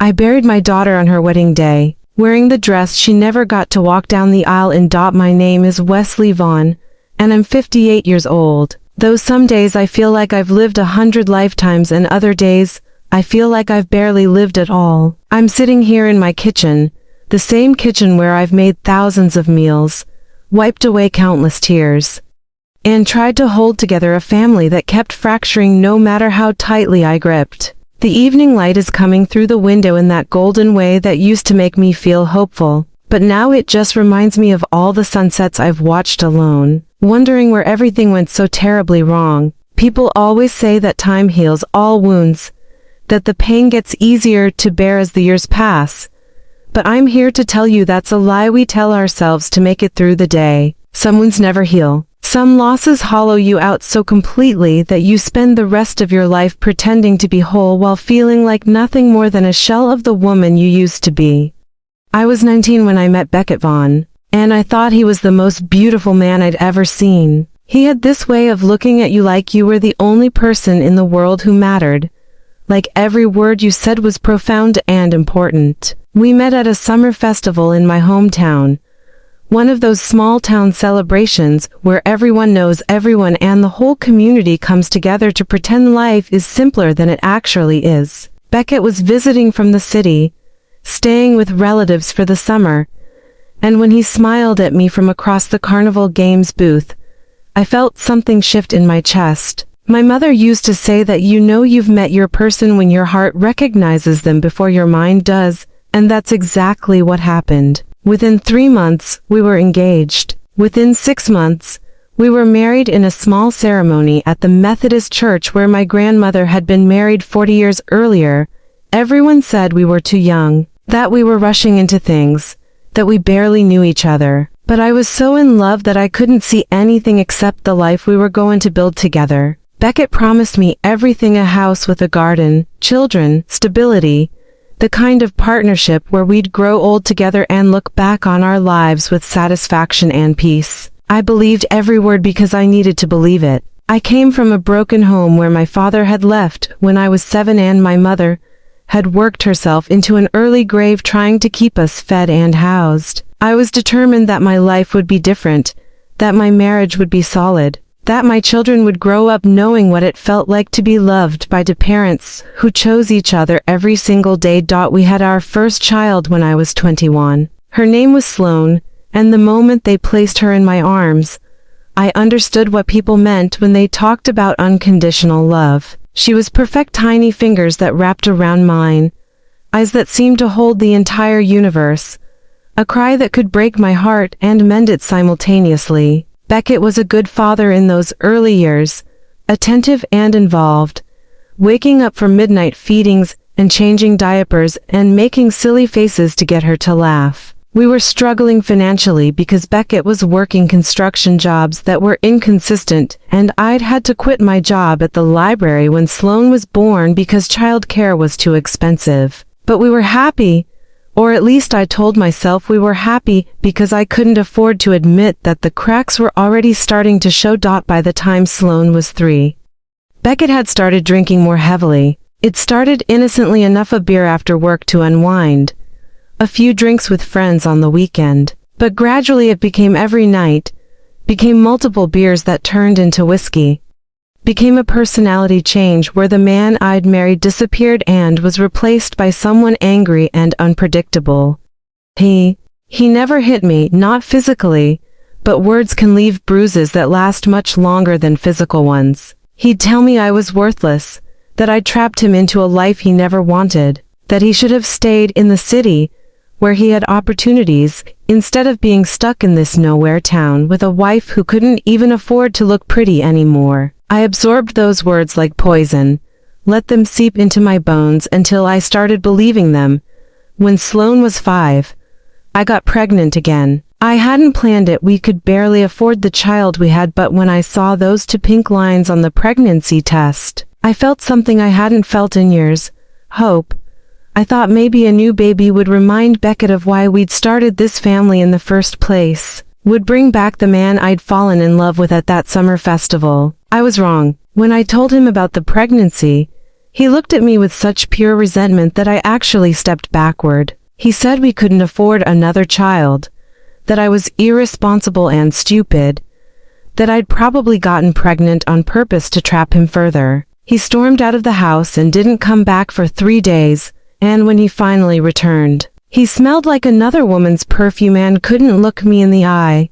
I buried my daughter on her wedding day, wearing the dress she never got to walk down the aisle in. My name is Wesley Vaughn, and I'm 58 years old. Though some days I feel like I've lived 100 lifetimes and other days, I feel like I've barely lived at all. I'm sitting here in my kitchen, the same kitchen where I've made thousands of meals, wiped away countless tears, and tried to hold together a family that kept fracturing no matter how tightly I gripped. The evening light is coming through the window in that golden way that used to make me feel hopeful, but now it just reminds me of all the sunsets I've watched alone, wondering where everything went so terribly wrong. People always say that time heals all wounds, that the pain gets easier to bear as the years pass. But I'm here to tell you that's a lie we tell ourselves to make it through the day. Some wounds never heal. Some losses hollow you out so completely that you spend the rest of your life pretending to be whole while feeling like nothing more than a shell of the woman you used to be. I was 19 when I met Beckett Vaughn, and I thought he was the most beautiful man I'd ever seen. He had this way of looking at you like you were the only person in the world who mattered, like every word you said was profound and important. We met at a summer festival in my hometown, one of those small-town celebrations where everyone knows everyone and the whole community comes together to pretend life is simpler than it actually is. Beckett was visiting from the city, staying with relatives for the summer, and when he smiled at me from across the Carnival Games booth, I felt something shift in my chest. My mother used to say that you know you've met your person when your heart recognizes them before your mind does, and that's exactly what happened. Within 3 months, we were engaged. Within 6 months, we were married in a small ceremony at the Methodist church where my grandmother had been married 40 years earlier. Everyone said we were too young, that we were rushing into things, that we barely knew each other. But I was so in love that I couldn't see anything except the life we were going to build together. Beckett promised me everything: a house with a garden, children, stability, the kind of partnership where we'd grow old together and look back on our lives with satisfaction and peace. I believed every word because I needed to believe it. I came from a broken home where my father had left when I was 7 and my mother had worked herself into an early grave trying to keep us fed and housed. I was determined that my life would be different, that my marriage would be solid, that my children would grow up knowing what it felt like to be loved by two parents who chose each other every single day. We had our first child when I was 21. Her name was Sloane, and the moment they placed her in my arms, I understood what people meant when they talked about unconditional love. She was perfect, tiny fingers that wrapped around mine, eyes that seemed to hold the entire universe, a cry that could break my heart and mend it simultaneously. Beckett was a good father in those early years, attentive and involved, waking up for midnight feedings and changing diapers and making silly faces to get her to laugh. We were struggling financially because Beckett was working construction jobs that were inconsistent, and I'd had to quit my job at the library when Sloane was born because childcare was too expensive. But we were happy. Or at least I told myself we were happy because I couldn't afford to admit that the cracks were already starting to show. By the time Sloane was 3, Beckett had started drinking more heavily. It started innocently enough: a beer after work to unwind, a few drinks with friends on the weekend. But gradually it became every night, became multiple beers that turned into whiskey, became a personality change where the man I'd married disappeared and was replaced by someone angry and unpredictable. He never hit me, not physically, but words can leave bruises that last much longer than physical ones. He'd tell me I was worthless, that I'd trapped him into a life he never wanted, that he should have stayed in the city, where he had opportunities, instead of being stuck in this nowhere town with a wife who couldn't even afford to look pretty anymore. I absorbed those words like poison, let them seep into my bones until I started believing them. When Sloane was 5, I got pregnant again. I hadn't planned it, we could barely afford the child we had, but when I saw those 2 pink lines on the pregnancy test, I felt something I hadn't felt in years: hope. I thought maybe a new baby would remind Beckett of why we'd started this family in the first place, would bring back the man I'd fallen in love with at that summer festival. I was wrong. When I told him about the pregnancy, He looked at me with such pure resentment that I actually stepped backward. He said we couldn't afford another child, that I was irresponsible and stupid, that I'd probably gotten pregnant on purpose to trap him further. He stormed out of the house and didn't come back for 3 days, and when he finally returned, he smelled like another woman's perfume and couldn't look me in the eye.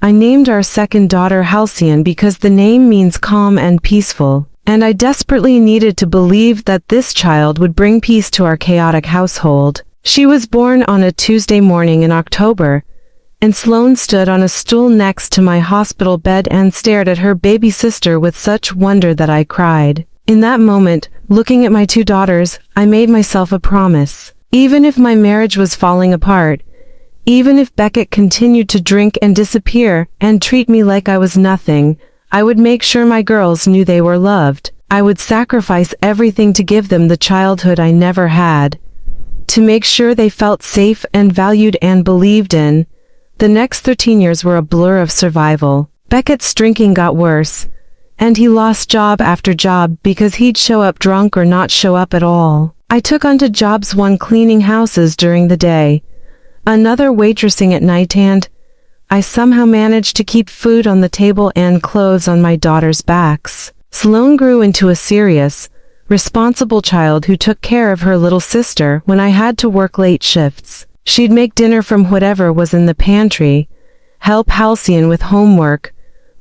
I named our second daughter Halcyon because the name means calm and peaceful, and I desperately needed to believe that this child would bring peace to our chaotic household. She was born on a Tuesday morning in October, and Sloane stood on a stool next to my hospital bed and stared at her baby sister with such wonder that I cried. In that moment, looking at my 2 daughters, I made myself a promise. Even if my marriage was falling apart, even if Beckett continued to drink and disappear and treat me like I was nothing, I would make sure my girls knew they were loved. I would sacrifice everything to give them the childhood I never had, to make sure they felt safe and valued and believed in. The next 13 years were a blur of survival. Beckett's drinking got worse, and he lost job after job because he'd show up drunk or not show up at all. I took onto jobs, one cleaning houses during the day, another waitressing at night, and I somehow managed to keep food on the table and clothes on my daughters' backs. Sloane grew into a serious, responsible child who took care of her little sister when I had to work late shifts. She'd make dinner from whatever was in the pantry, help Halcyon with homework,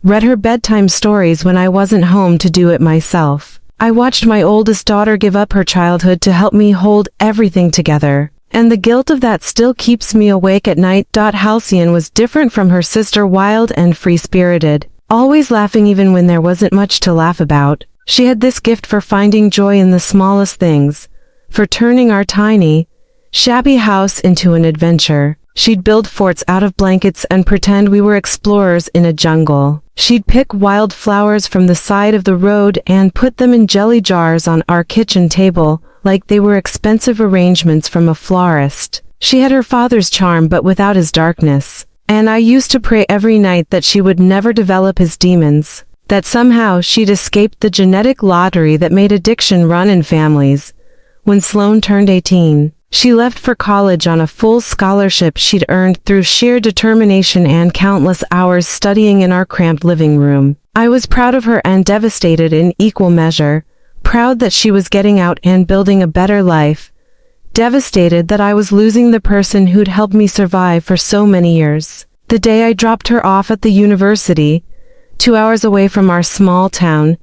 read her bedtime stories when I wasn't home to do it myself. I watched my oldest daughter give up her childhood to help me hold everything together, and the guilt of that still keeps me awake at night. Halcyon was different from her sister, wild and free-spirited, always laughing even when there wasn't much to laugh about. She had this gift for finding joy in the smallest things, for turning our tiny, shabby house into an adventure. She'd build forts out of blankets and pretend we were explorers in a jungle. She'd pick wild flowers from the side of the road and put them in jelly jars on our kitchen table, like they were expensive arrangements from a florist. She had her father's charm but without his darkness, and I used to pray every night that she would never develop his demons, that somehow she'd escaped the genetic lottery that made addiction run in families. When Sloane turned 18, she left for college on a full scholarship she'd earned through sheer determination and countless hours studying in our cramped living room. I was proud of her and devastated in equal measure, proud that she was getting out and building a better life, devastated that I was losing the person who'd helped me survive for so many years. The day I dropped her off at the university, 2 hours away from our small town,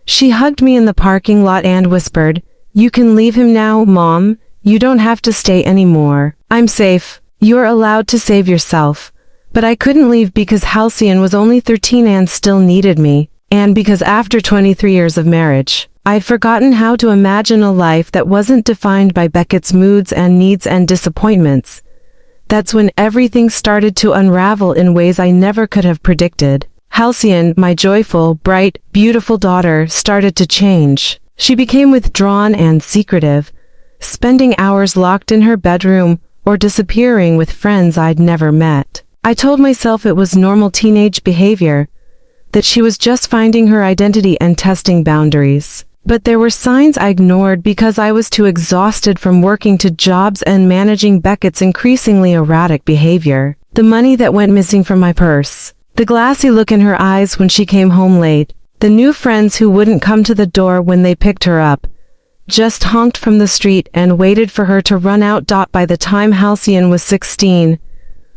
she hugged me in the parking lot and whispered, "You can leave him now, Mom. You don't have to stay anymore. I'm safe. You're allowed to save yourself." But I couldn't leave because Halcyon was only 13 and still needed me, and because after 23 years of marriage, I'd forgotten how to imagine a life that wasn't defined by Beckett's moods and needs and disappointments. That's when everything started to unravel in ways I never could have predicted. Halcyon, my joyful, bright, beautiful daughter, started to change. She became withdrawn and secretive, spending hours locked in her bedroom or disappearing with friends I'd never met. I told myself it was normal teenage behavior, that she was just finding her identity and testing boundaries. But there were signs I ignored because I was too exhausted from working 2 jobs and managing Beckett's increasingly erratic behavior. The money that went missing from my purse, the glassy look in her eyes when she came home late, the new friends who wouldn't come to the door when they picked her up, just honked from the street and waited for her to run out. By the time Halcyon was 16,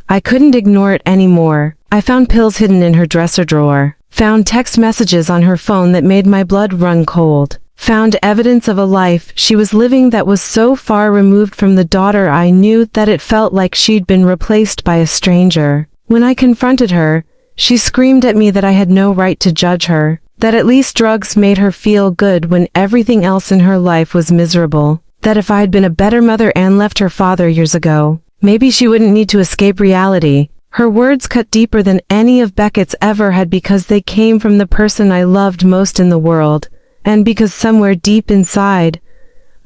I couldn't ignore it anymore. I found pills hidden in her dresser drawer, found text messages on her phone that made my blood run cold, found evidence of a life she was living that was so far removed from the daughter I knew that it felt like she'd been replaced by a stranger. When I confronted her, she screamed at me that I had no right to judge her, that at least drugs made her feel good when everything else in her life was miserable, that if I'd been a better mother and left her father years ago, maybe she wouldn't need to escape reality. Her words cut deeper than any of Beckett's ever had because they came from the person I loved most in the world, and because somewhere deep inside,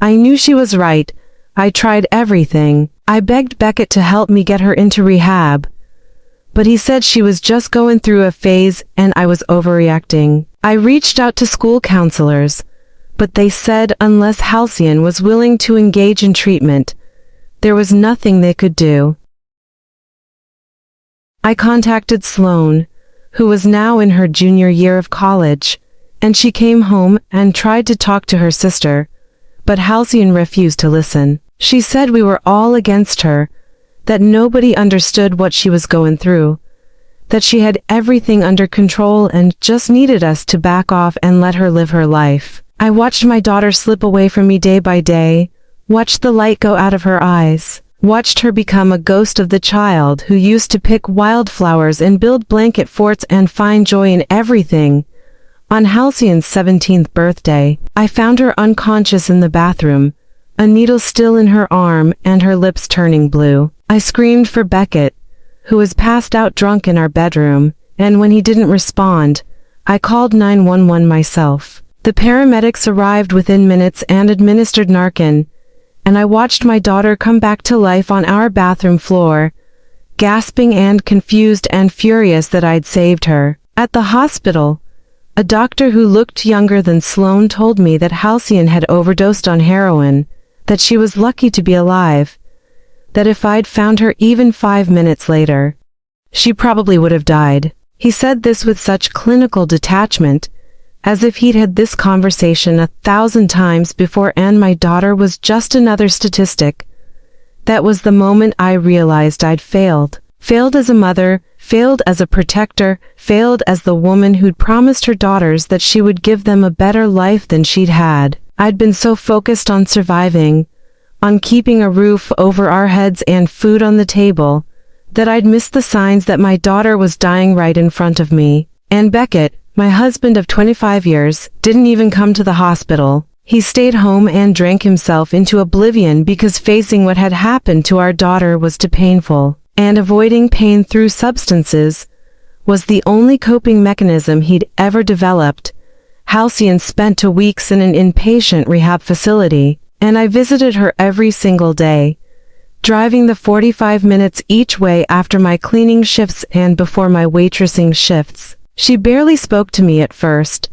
I knew she was right. I tried everything. I begged Beckett to help me get her into rehab, but he said she was just going through a phase and I was overreacting. I reached out to school counselors, but they said unless Halcyon was willing to engage in treatment, there was nothing they could do. I contacted Sloane, who was now in her junior year of college, and she came home and tried to talk to her sister, but Halcyon refused to listen. She said we were all against her, that nobody understood what she was going through, that she had everything under control and just needed us to back off and let her live her life. I watched my daughter slip away from me day by day, watched the light go out of her eyes, watched her become a ghost of the child who used to pick wildflowers and build blanket forts and find joy in everything. On Halcyon's 17th birthday, I found her unconscious in the bathroom, a needle still in her arm and her lips turning blue. I screamed for Beckett, who was passed out drunk in our bedroom, and when he didn't respond, I called 911 myself. The paramedics arrived within minutes and administered Narcan, and I watched my daughter come back to life on our bathroom floor, gasping and confused and furious that I'd saved her. At the hospital, a doctor who looked younger than Sloane told me that Halcyon had overdosed on heroin, that she was lucky to be alive, that if I'd found her even 5 minutes later, she probably would have died. He said this with such clinical detachment, as if he'd had this conversation 1,000 times before, and my daughter was just another statistic. That was the moment I realized I'd failed. Failed as a mother, failed as a protector, failed as the woman who'd promised her daughters that she would give them a better life than she'd had. I'd been so focused on surviving, on keeping a roof over our heads and food on the table, that I'd missed the signs that my daughter was dying right in front of me. And Beckett, my husband of 25 years, didn't even come to the hospital. He stayed home and drank himself into oblivion because facing what had happened to our daughter was too painful, and avoiding pain through substances was the only coping mechanism he'd ever developed. Halcyon spent 2 weeks in an inpatient rehab facility, and I visited her every single day, driving the 45 minutes each way after my cleaning shifts and before my waitressing shifts. She barely spoke to me at first,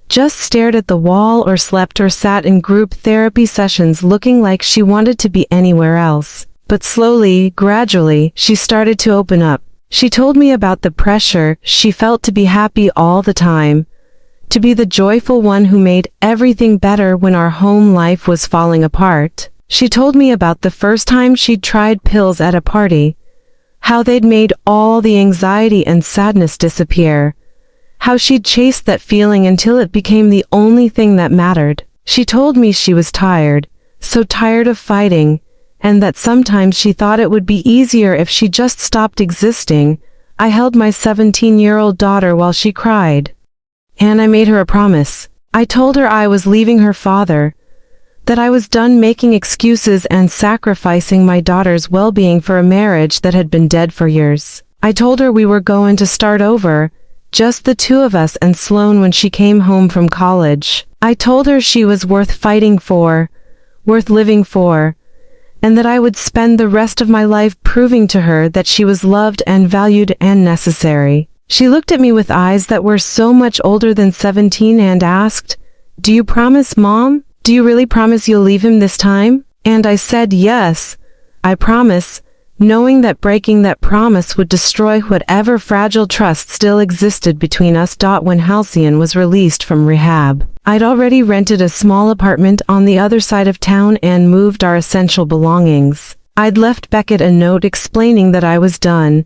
just stared at the wall or slept or sat in group therapy sessions looking like she wanted to be anywhere else. But slowly, gradually, she started to open up. She told me about the pressure she felt to be happy all the time, to be the joyful one who made everything better when our home life was falling apart. She told me about the first time she'd tried pills at a party, how they'd made all the anxiety and sadness disappear, how she'd chased that feeling until it became the only thing that mattered. She told me she was tired, so tired of fighting, and that sometimes she thought it would be easier if she just stopped existing. I held my 17-year-old daughter while she cried, and I made her a promise. I told her I was leaving her father, that I was done making excuses and sacrificing my daughter's well-being for a marriage that had been dead for years. I told her we were going to start over, just the two of us and Sloane when she came home from college. I told her she was worth fighting for, worth living for, and that I would spend the rest of my life proving to her that she was loved and valued and necessary. She looked at me with eyes that were so much older than 17 and asked, "Do you promise, Mom? Do you really promise you'll leave him this time?" And I said yes, I promise, knowing that breaking that promise would destroy whatever fragile trust still existed between us. When Halcyon was released from rehab, I'd already rented a small apartment on the other side of town and moved our essential belongings. I'd left Beckett a note explaining that I was done,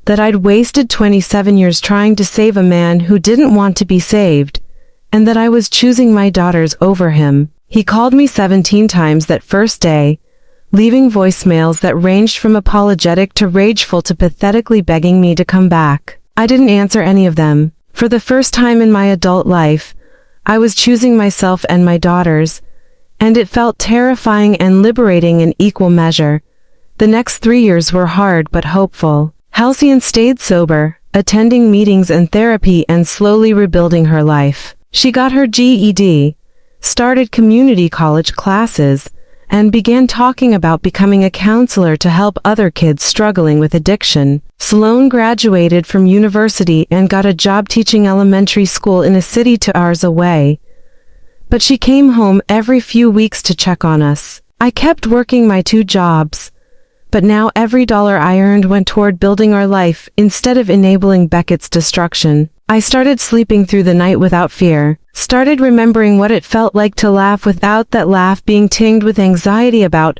that I'd wasted 27 years trying to save a man who didn't want to be saved, and that I was choosing my daughters over him. He called me 17 times that first day, leaving voicemails that ranged from apologetic to rageful to pathetically begging me to come back. I didn't answer any of them. For the first time in my adult life, I was choosing myself and my daughters, and it felt terrifying and liberating in equal measure. The next 3 years were hard but hopeful. Halcyon stayed sober, attending meetings and therapy and slowly rebuilding her life. She got her GED, started community college classes, and began talking about becoming a counselor to help other kids struggling with addiction. Sloane graduated from university and got a job teaching elementary school in a city 2 hours away. but she came home every few weeks to check on us. I kept working my 2 jobs, but now every dollar I earned went toward building our life instead of enabling Beckett's destruction. I started sleeping through the night without fear, started remembering what it felt like to laugh without that laugh being tinged with anxiety about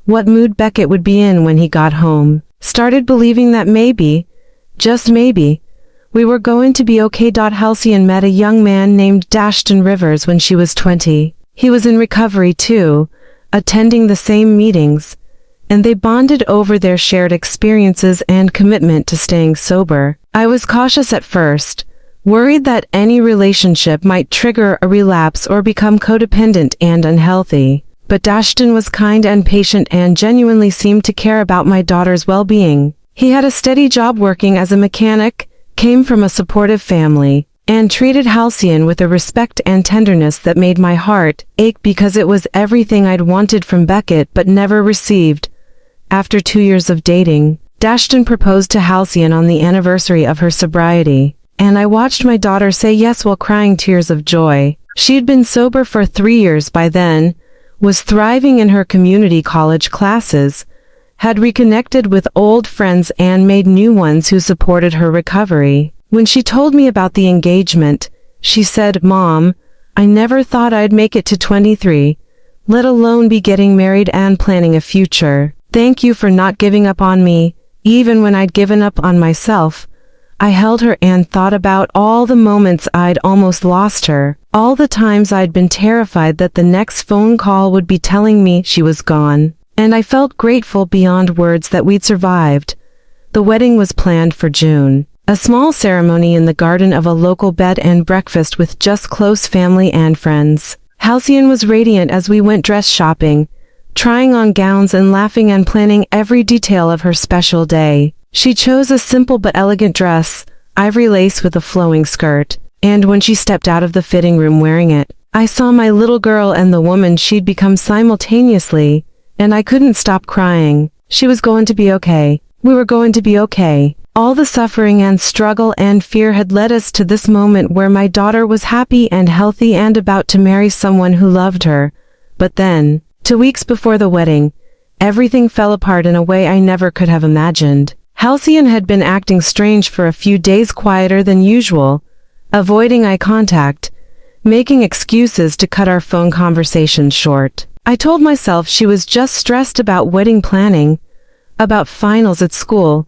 what mood Beckett would be in when he got home, started believing that maybe, just maybe, we were going to be okay. Halcyon met a young man named Dashton Rivers when she was 20. He was in recovery too, attending the same meetings, and they bonded over their shared experiences and commitment to staying sober. I was cautious at first, worried that any relationship might trigger a relapse or become codependent and unhealthy. But Dashton was kind and patient and genuinely seemed to care about my daughter's well-being. He had a steady job working as a mechanic, came from a supportive family, and treated Halcyon with a respect and tenderness that made my heart ache because it was everything I'd wanted from Beckett but never received. After 2 years of dating, Dashton proposed to Halcyon on the anniversary of her sobriety, and I watched my daughter say yes while crying tears of joy. She'd been sober for 3 years by then, was thriving in her community college classes, had reconnected with old friends and made new ones who supported her recovery. When she told me about the engagement, she said, "Mom, I never thought I'd make it to 23, let alone be getting married and planning a future. Thank you for not giving up on me, even when I'd given up on myself." I held her and thought about all the moments I'd almost lost her, all the times I'd been terrified that the next phone call would be telling me she was gone. And I felt grateful beyond words that we'd survived. The wedding was planned for June. A small ceremony in the garden of a local bed and breakfast with just close family and friends. Halcyon was radiant as we went dress shopping, trying on gowns and laughing and planning every detail of her special day. She chose a simple but elegant dress, ivory lace with a flowing skirt, and when she stepped out of the fitting room wearing it, I saw my little girl and the woman she'd become simultaneously, and I couldn't stop crying. She was going to be okay. We were going to be okay. All the suffering and struggle and fear had led us to this moment where my daughter was happy and healthy and about to marry someone who loved her. But then, 2 weeks before the wedding, everything fell apart in a way I never could have imagined. Halcyon had been acting strange for a few days, quieter than usual, avoiding eye contact, making excuses to cut our phone conversations short. I told myself she was just stressed about wedding planning, about finals at school,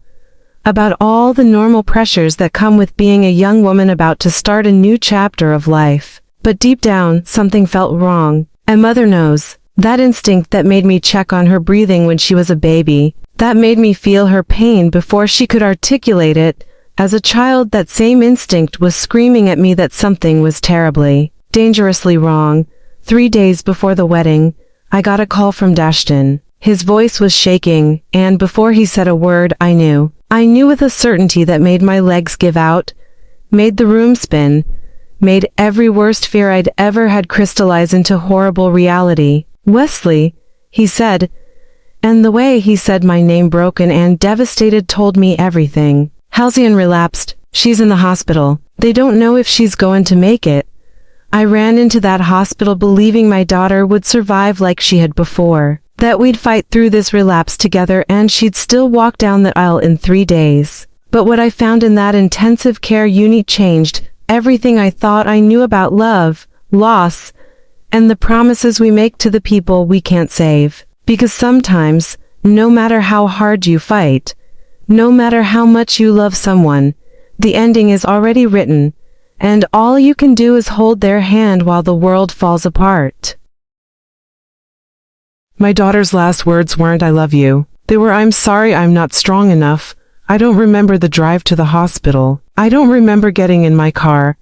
about all the normal pressures that come with being a young woman about to start a new chapter of life. But deep down, something felt wrong. A mother knows. That instinct that made me check on her breathing when she was a baby, that made me feel her pain before she could articulate it. As a child, that same instinct was screaming at me that something was terribly, dangerously wrong. 3 days before the wedding, I got a call from Dashton. His voice was shaking, and before he said a word, I knew. I knew with a certainty that made my legs give out, made the room spin, made every worst fear I'd ever had crystallize into horrible reality. "Wesley," he said, and the way he said my name, broken and devastated, told me everything. "Halcyon relapsed. She's in the hospital. They don't know if she's going to make it." I ran into that hospital believing my daughter would survive like she had before, that we'd fight through this relapse together and she'd still walk down the aisle in 3 days. But what I found in that intensive care unit changed everything I thought I knew about love, loss, and the promises we make to the people we can't save. Because sometimes, no matter how hard you fight, no matter how much you love someone, the ending is already written, and all you can do is hold their hand while the world falls apart. My daughter's last words weren't "I love you." They were "I'm sorry I'm not strong enough." I don't remember the drive to the hospital. I don't remember getting in my car.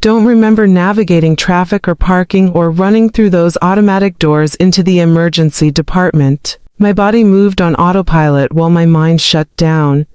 Don't remember navigating traffic or parking or running through those automatic doors into the emergency department. My body moved on autopilot while my mind shut down,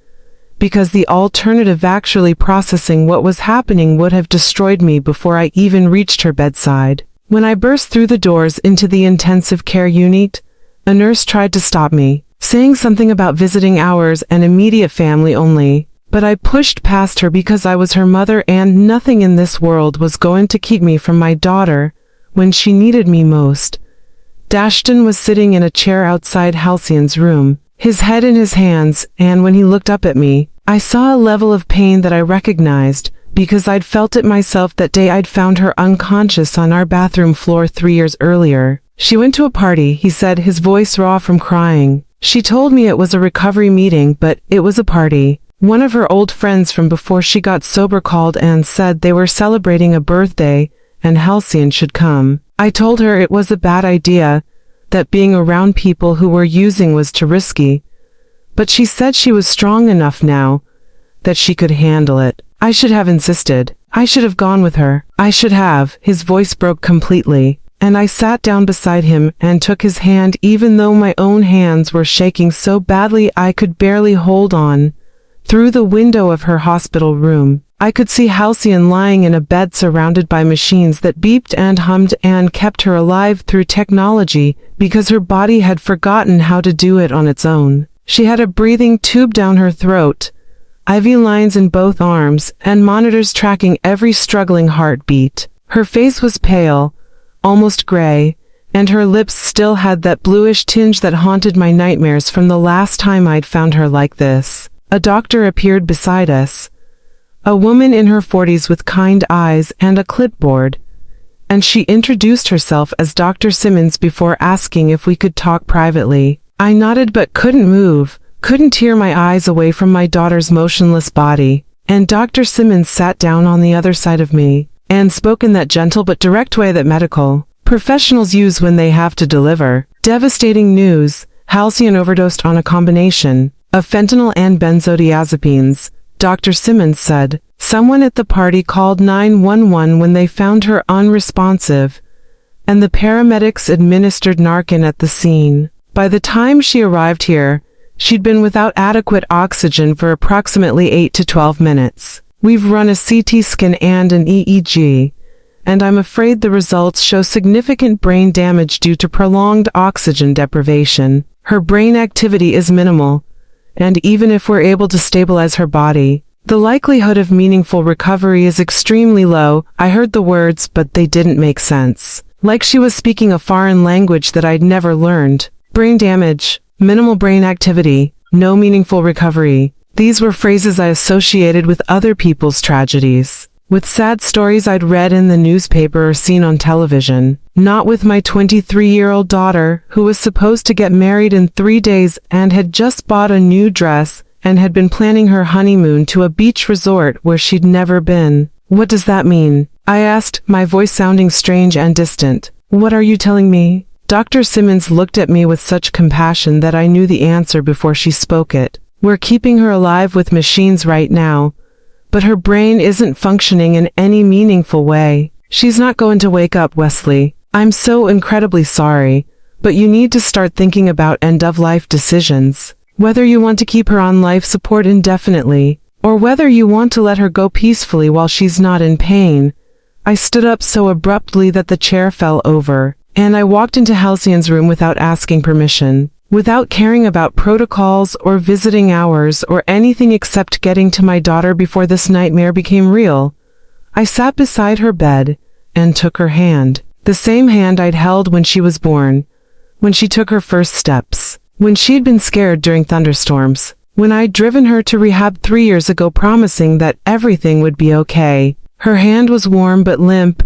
because the alternative, actually processing what was happening, would have destroyed me before I even reached her bedside. When I burst through the doors into the intensive care unit, a nurse tried to stop me, saying something about visiting hours and immediate family only. But I pushed past her because I was her mother and nothing in this world was going to keep me from my daughter, when she needed me most. Dashton was sitting in a chair outside Halcyon's room, his head in his hands, and when he looked up at me, I saw a level of pain that I recognized, because I'd felt it myself that day I'd found her unconscious on our bathroom floor 3 years earlier. She went to a party, he said, his voice raw from crying. She told me it was a recovery meeting, but it was a party. One of her old friends from before she got sober called and said they were celebrating a birthday, and Halcyon should come. I told her it was a bad idea, that being around people who were using was too risky. But she said she was strong enough now, that she could handle it. I should have insisted. I should have gone with her. I should have. His voice broke completely, and I sat down beside him and took his hand even though my own hands were shaking so badly I could barely hold on. Through the window of her hospital room, I could see Halcyon lying in a bed surrounded by machines that beeped and hummed and kept her alive through technology because her body had forgotten how to do it on its own. She had a breathing tube down her throat, IV lines in both arms, and monitors tracking every struggling heartbeat. Her face was pale, almost gray, and her lips still had that bluish tinge that haunted my nightmares from the last time I'd found her like this. A doctor appeared beside us, a woman in her 40s with kind eyes and a clipboard, and she introduced herself as Dr. Simmons before asking if we could talk privately. I nodded but couldn't move, couldn't tear my eyes away from my daughter's motionless body, and Dr. Simmons sat down on the other side of me, and spoke in that gentle but direct way that medical professionals use when they have to deliver devastating news. Halcyon overdosed on a combination of fentanyl and benzodiazepines, Dr. Simmons said. Someone at the party called 911 when they found her unresponsive, and the paramedics administered Narcan at the scene. By the time she arrived here, she'd been without adequate oxygen for approximately 8 to 12 minutes. We've run a CT scan and an EEG, and I'm afraid the results show significant brain damage due to prolonged oxygen deprivation. Her brain activity is minimal, and even if we're able to stabilize her body, the likelihood of meaningful recovery is extremely low. I heard the words, but they didn't make sense. Like she was speaking a foreign language that I'd never learned. Brain damage, minimal brain activity, no meaningful recovery. These were phrases I associated with other people's tragedies, with sad stories I'd read in the newspaper or seen on television. Not with my 23-year-old daughter, who was supposed to get married in 3 days and had just bought a new dress and had been planning her honeymoon to a beach resort where she'd never been. What does that mean? I asked, my voice sounding strange and distant. What are you telling me? Dr. Simmons looked at me with such compassion that I knew the answer before she spoke it. We're keeping her alive with machines right now, but her brain isn't functioning in any meaningful way. She's not going to wake up, Wesley. I'm so incredibly sorry, but you need to start thinking about end-of-life decisions. Whether you want to keep her on life support indefinitely, or whether you want to let her go peacefully while she's not in pain. I stood up so abruptly that the chair fell over, and I walked into Halcyon's room without asking permission, without caring about protocols or visiting hours or anything except getting to my daughter before this nightmare became real. I sat beside her bed and took her hand. The same hand I'd held when she was born, when she took her first steps, when she'd been scared during thunderstorms, when I'd driven her to rehab 3 years ago promising that everything would be okay. Her hand was warm but limp,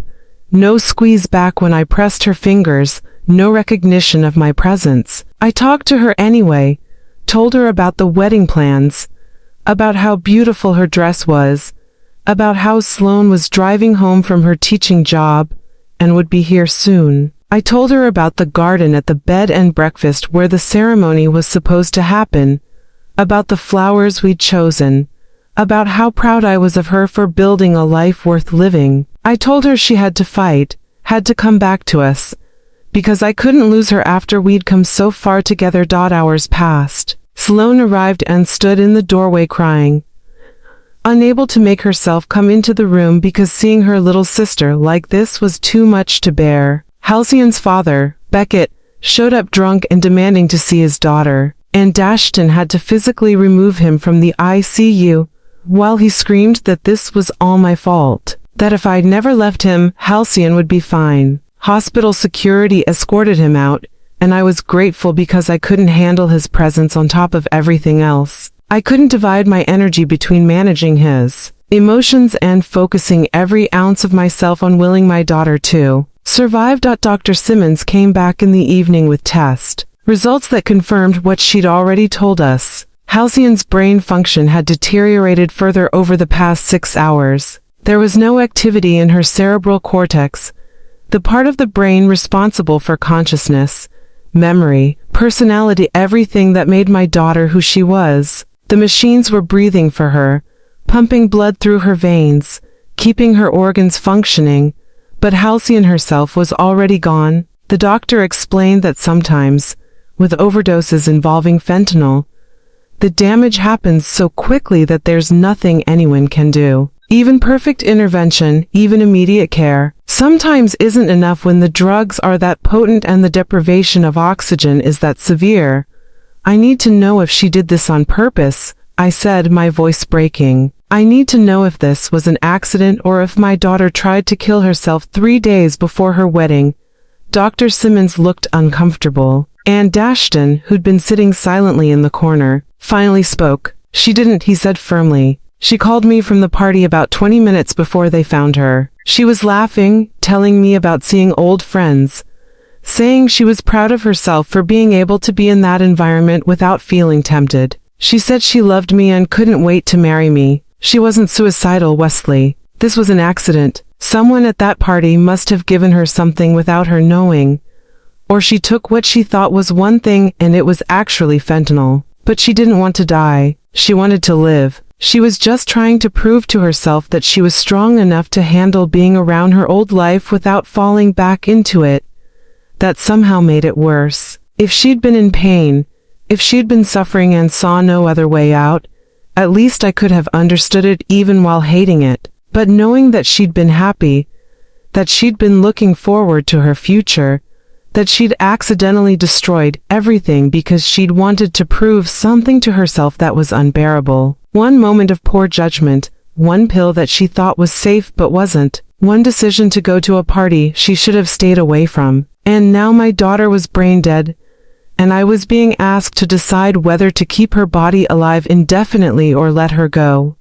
no squeeze back when I pressed her fingers, no recognition of my presence. I talked to her anyway, told her about the wedding plans, about how beautiful her dress was, about how Sloane was driving home from her teaching job, and would be here soon. I told her about the garden at the bed and breakfast where the ceremony was supposed to happen, about the flowers we'd chosen, about how proud I was of her for building a life worth living. I told her she had to fight, had to come back to us, because I couldn't lose her after we'd come so far together. Hours passed. Sloane arrived and stood in the doorway crying, unable to make herself come into the room because seeing her little sister like this was too much to bear. Halcyon's father, Beckett, showed up drunk and demanding to see his daughter, and Dashton had to physically remove him from the ICU, while he screamed that this was all my fault, that if I'd never left him, Halcyon would be fine. Hospital security escorted him out, and I was grateful because I couldn't handle his presence on top of everything else. I couldn't divide my energy between managing his emotions and focusing every ounce of myself on willing my daughter to survive. Dr. Simmons came back in the evening with test results that confirmed what she'd already told us. Halcyon's brain function had deteriorated further over the past 6 hours. There was no activity in her cerebral cortex, the part of the brain responsible for consciousness, memory, personality, everything that made my daughter who she was. The machines were breathing for her, pumping blood through her veins, keeping her organs functioning, but Halcyon herself was already gone. The doctor explained that sometimes, with overdoses involving fentanyl, the damage happens so quickly that there's nothing anyone can do. Even perfect intervention, even immediate care, sometimes isn't enough when the drugs are that potent and the deprivation of oxygen is that severe. I need to know if she did this on purpose, I said, my voice breaking. I need to know if this was an accident or if my daughter tried to kill herself 3 days before her wedding. Dr. Simmons looked uncomfortable. Ann Dashton, who'd been sitting silently in the corner, finally spoke. She didn't, he said firmly. She called me from the party about 20 minutes before they found her. She was laughing, telling me about seeing old friends, saying she was proud of herself for being able to be in that environment without feeling tempted. She said she loved me and couldn't wait to marry me. She wasn't suicidal, Wesley. This was an accident. Someone at that party must have given her something without her knowing. Or she took what she thought was one thing and it was actually fentanyl. But she didn't want to die. She wanted to live. She was just trying to prove to herself that she was strong enough to handle being around her old life without falling back into it. That somehow made it worse. If she'd been in pain, if she'd been suffering and saw no other way out, at least I could have understood it even while hating it. But knowing that she'd been happy, that she'd been looking forward to her future, that she'd accidentally destroyed everything because she'd wanted to prove something to herself, that was unbearable. One moment of poor judgment, one pill that she thought was safe but wasn't, one decision to go to a party she should have stayed away from, and now my daughter was brain dead, and I was being asked to decide whether to keep her body alive indefinitely or let her go.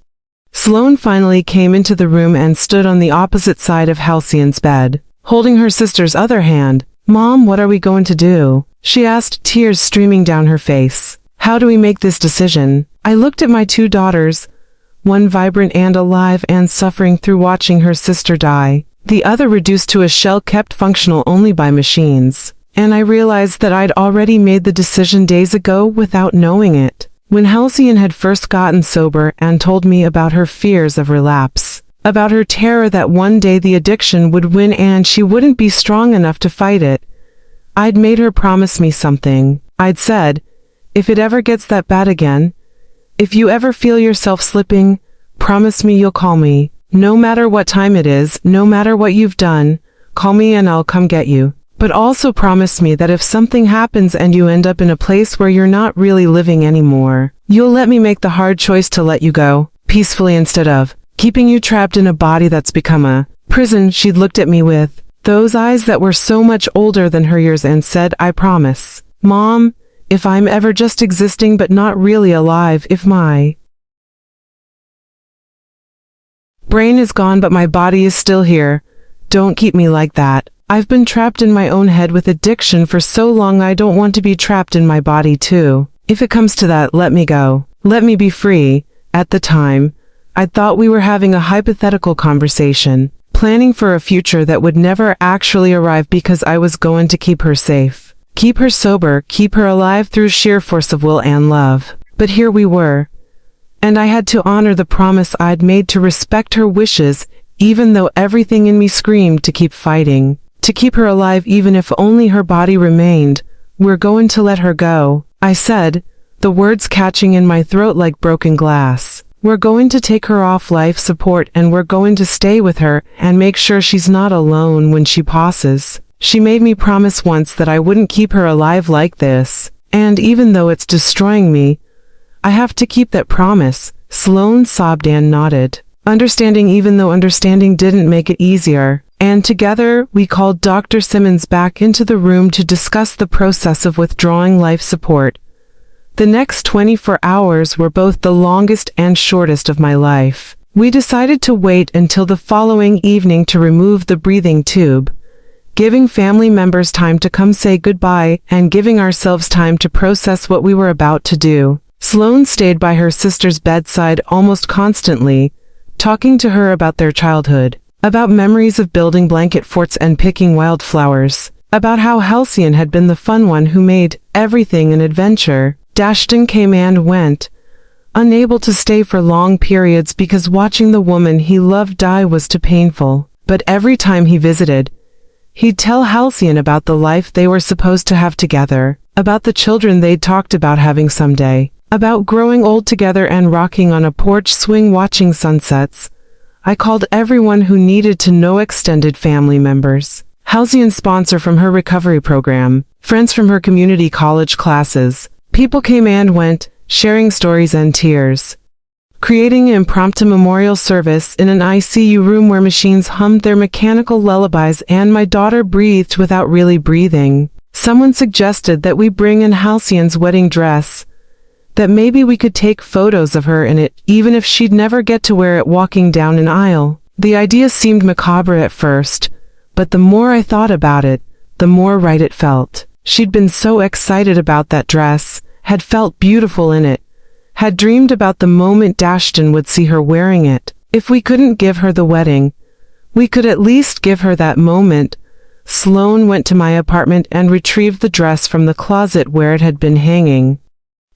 Sloane finally came into the room and stood on the opposite side of Halcyon's bed, holding her sister's other hand. Mom, what are we going to do? She asked, tears streaming down her face. How do we make this decision? I looked at my 2 daughters, one vibrant and alive and suffering through watching her sister die, the other reduced to a shell kept functional only by machines. And I realized that I'd already made the decision days ago without knowing it. When Halcyon had first gotten sober and told me about her fears of relapse, about her terror that one day the addiction would win and she wouldn't be strong enough to fight it, I'd made her promise me something. I'd said, if it ever gets that bad again, if you ever feel yourself slipping, promise me you'll call me. No matter what time it is, no matter what you've done, call me and I'll come get you. But also promise me that if something happens and you end up in a place where you're not really living anymore, you'll let me make the hard choice to let you go, peacefully instead of keeping you trapped in a body that's become a prison. She'd looked at me with those eyes that were so much older than her years and said, I promise. Mom, if I'm ever just existing but not really alive, if my brain is gone but my body is still here, don't keep me like that. I've been trapped in my own head with addiction for so long, I don't want to be trapped in my body too. If it comes to that, let me go. Let me be free. At the time, I thought we were having a hypothetical conversation, planning for a future that would never actually arrive because I was going to keep her safe, keep her sober, keep her alive through sheer force of will and love. But here we were, and I had to honor the promise I'd made to respect her wishes, even though everything in me screamed to keep fighting. To keep her alive even if only her body remained. We're going to let her go, I said, the words catching in my throat like broken glass. We're going to take her off life support and we're going to stay with her and make sure she's not alone when she passes. She made me promise once that I wouldn't keep her alive like this, and even though it's destroying me, I have to keep that promise. Sloane sobbed and nodded, understanding even though understanding didn't make it easier. and together we called Dr. Simmons back into the room to discuss the process of withdrawing life support. The next 24 hours were both the longest and shortest of my life. We decided to wait until the following evening to remove the breathing tube, giving family members time to come say goodbye and giving ourselves time to process what we were about to do. Sloane stayed by her sister's bedside almost constantly, talking to her about their childhood, about memories of building blanket forts and picking wildflowers, about how Halcyon had been the fun one who made everything an adventure. Dashton came and went, unable to stay for long periods because watching the woman he loved die was too painful. But every time he visited, he'd tell Halcyon about the life they were supposed to have together, about the children they'd talked about having someday, about growing old together and rocking on a porch swing watching sunsets. I called everyone who needed to know, extended family members, Halcyon's sponsor from her recovery program, friends from her community college classes. People came and went, sharing stories and tears, creating an impromptu memorial service in an ICU room where machines hummed their mechanical lullabies and my daughter breathed without really breathing. Someone suggested that we bring in Halcyon's wedding dress, that maybe we could take photos of her in it, even if she'd never get to wear it walking down an aisle. The idea seemed macabre at first, but the more I thought about it, the more right it felt. She'd been so excited about that dress, had felt beautiful in it, had dreamed about the moment Dashton would see her wearing it. If we couldn't give her the wedding, we could at least give her that moment. Sloane went to my apartment and retrieved the dress from the closet where it had been hanging,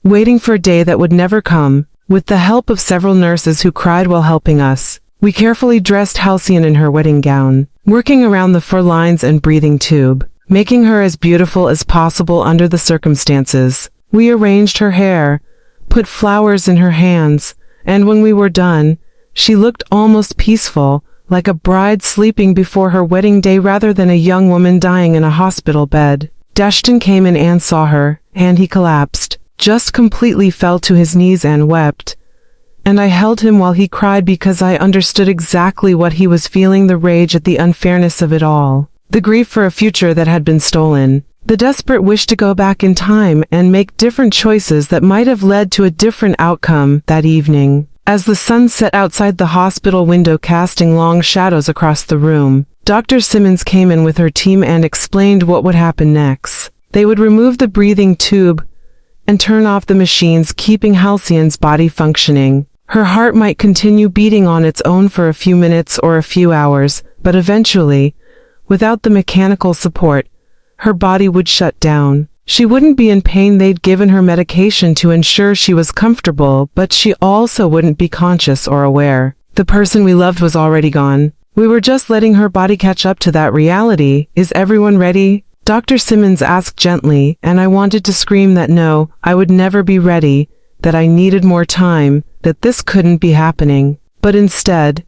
waiting for a day that would never come. With the help of several nurses who cried while helping us, we carefully dressed Halcyon in her wedding gown, working around the fur lines and breathing tube, making her as beautiful as possible under the circumstances. We arranged her hair, put flowers in her hands, and when we were done, she looked almost peaceful, like a bride sleeping before her wedding day rather than a young woman dying in a hospital bed. Dashton came in and saw her, and he collapsed, just completely fell to his knees and wept. And I held him while he cried because I understood exactly what he was feeling, the rage at the unfairness of it all, the grief for a future that had been stolen, the desperate wish to go back in time and make different choices that might have led to a different outcome that evening. As the sun set outside the hospital window casting long shadows across the room, Dr. Simmons came in with her team and explained what would happen next. They would remove the breathing tube and turn off the machines, keeping Halcyon's body functioning. Her heart might continue beating on its own for a few minutes or a few hours, but eventually, without the mechanical support, her body would shut down. She wouldn't be in pain. They'd given her medication to ensure she was comfortable, but she also wouldn't be conscious or aware. The person we loved was already gone. We were just letting her body catch up to that reality. Is everyone ready? Dr. Simmons asked gently, and I wanted to scream that no, I would never be ready, that I needed more time, that this couldn't be happening. But instead,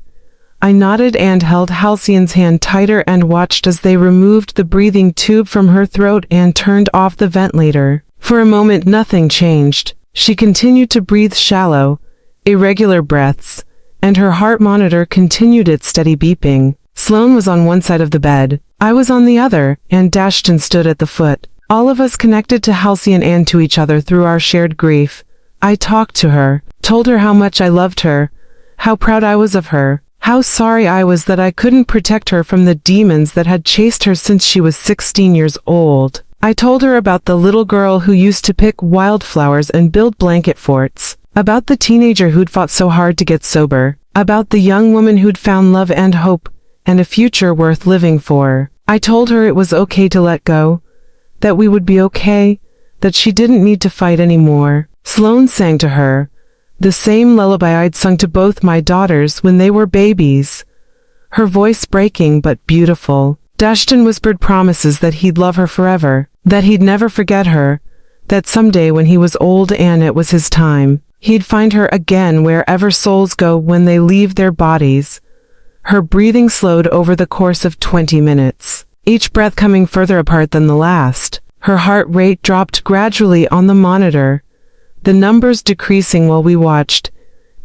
I nodded and held Halcyon's hand tighter and watched as they removed the breathing tube from her throat and turned off the ventilator. For a moment nothing changed. She continued to breathe shallow, irregular breaths, and her heart monitor continued its steady beeping. Sloane was on one side of the bed, I was on the other, and Dashton stood at the foot. All of us connected to Halcyon and to each other through our shared grief. I talked to her, told her how much I loved her, how proud I was of her, how sorry I was that I couldn't protect her from the demons that had chased her since she was 16 years old. I told her about the little girl who used to pick wildflowers and build blanket forts, about the teenager who'd fought so hard to get sober, about the young woman who'd found love and hope, and a future worth living for. I told her it was okay to let go, that we would be okay, that she didn't need to fight anymore. Sloane sang to her, the same lullaby I'd sung to both my daughters when they were babies, her voice breaking but beautiful. Dashton whispered promises that he'd love her forever, that he'd never forget her, that someday when he was old and it was his time, he'd find her again wherever souls go when they leave their bodies. Her breathing slowed over the course of 20 minutes, each breath coming further apart than the last. Her heart rate dropped gradually on the monitor, the numbers decreasing while we watched,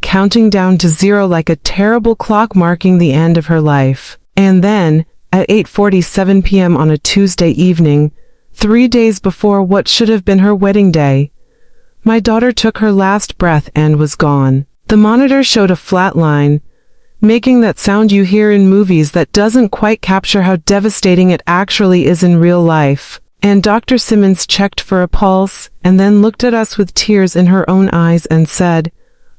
counting down to 0 like a terrible clock marking the end of her life. And then, at 8:47 p.m. on a Tuesday evening, 3 days before what should have been her wedding day. My daughter took her last breath and was gone. The monitor showed a flat line, making that sound you hear in movies that doesn't quite capture how devastating it actually is in real life. And Dr. Simmons checked for a pulse, and then looked at us with tears in her own eyes and said,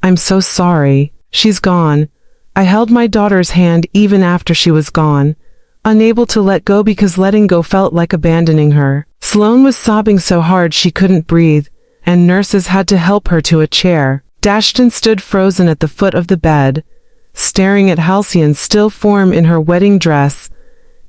"I'm so sorry. She's gone." I held my daughter's hand even after she was gone, unable to let go because letting go felt like abandoning her. Sloane was sobbing so hard she couldn't breathe, and nurses had to help her to a chair. Dashton stood frozen at the foot of the bed, staring at Halcyon's still form in her wedding dress,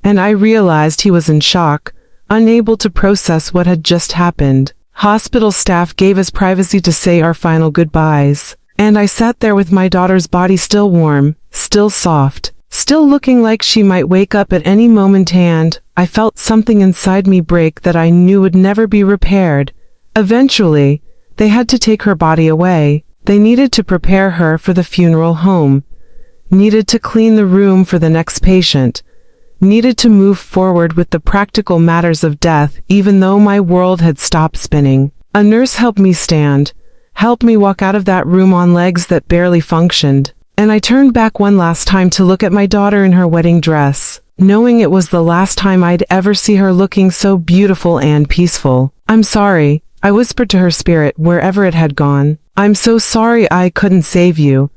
and I realized he was in shock, unable to process what had just happened. Hospital staff gave us privacy to say our final goodbyes, and I sat there with my daughter's body still warm, still soft, still looking like she might wake up at any moment, and I felt something inside me break that I knew would never be repaired. Eventually, they had to take her body away. They needed to prepare her for the funeral home, needed to clean the room for the next patient, needed to move forward with the practical matters of death even though my world had stopped spinning. A nurse helped me stand, helped me walk out of that room on legs that barely functioned, and I turned back one last time to look at my daughter in her wedding dress, knowing it was the last time I'd ever see her looking so beautiful and peaceful. "I'm sorry," I whispered to her spirit wherever it had gone. "I'm so sorry I couldn't save you."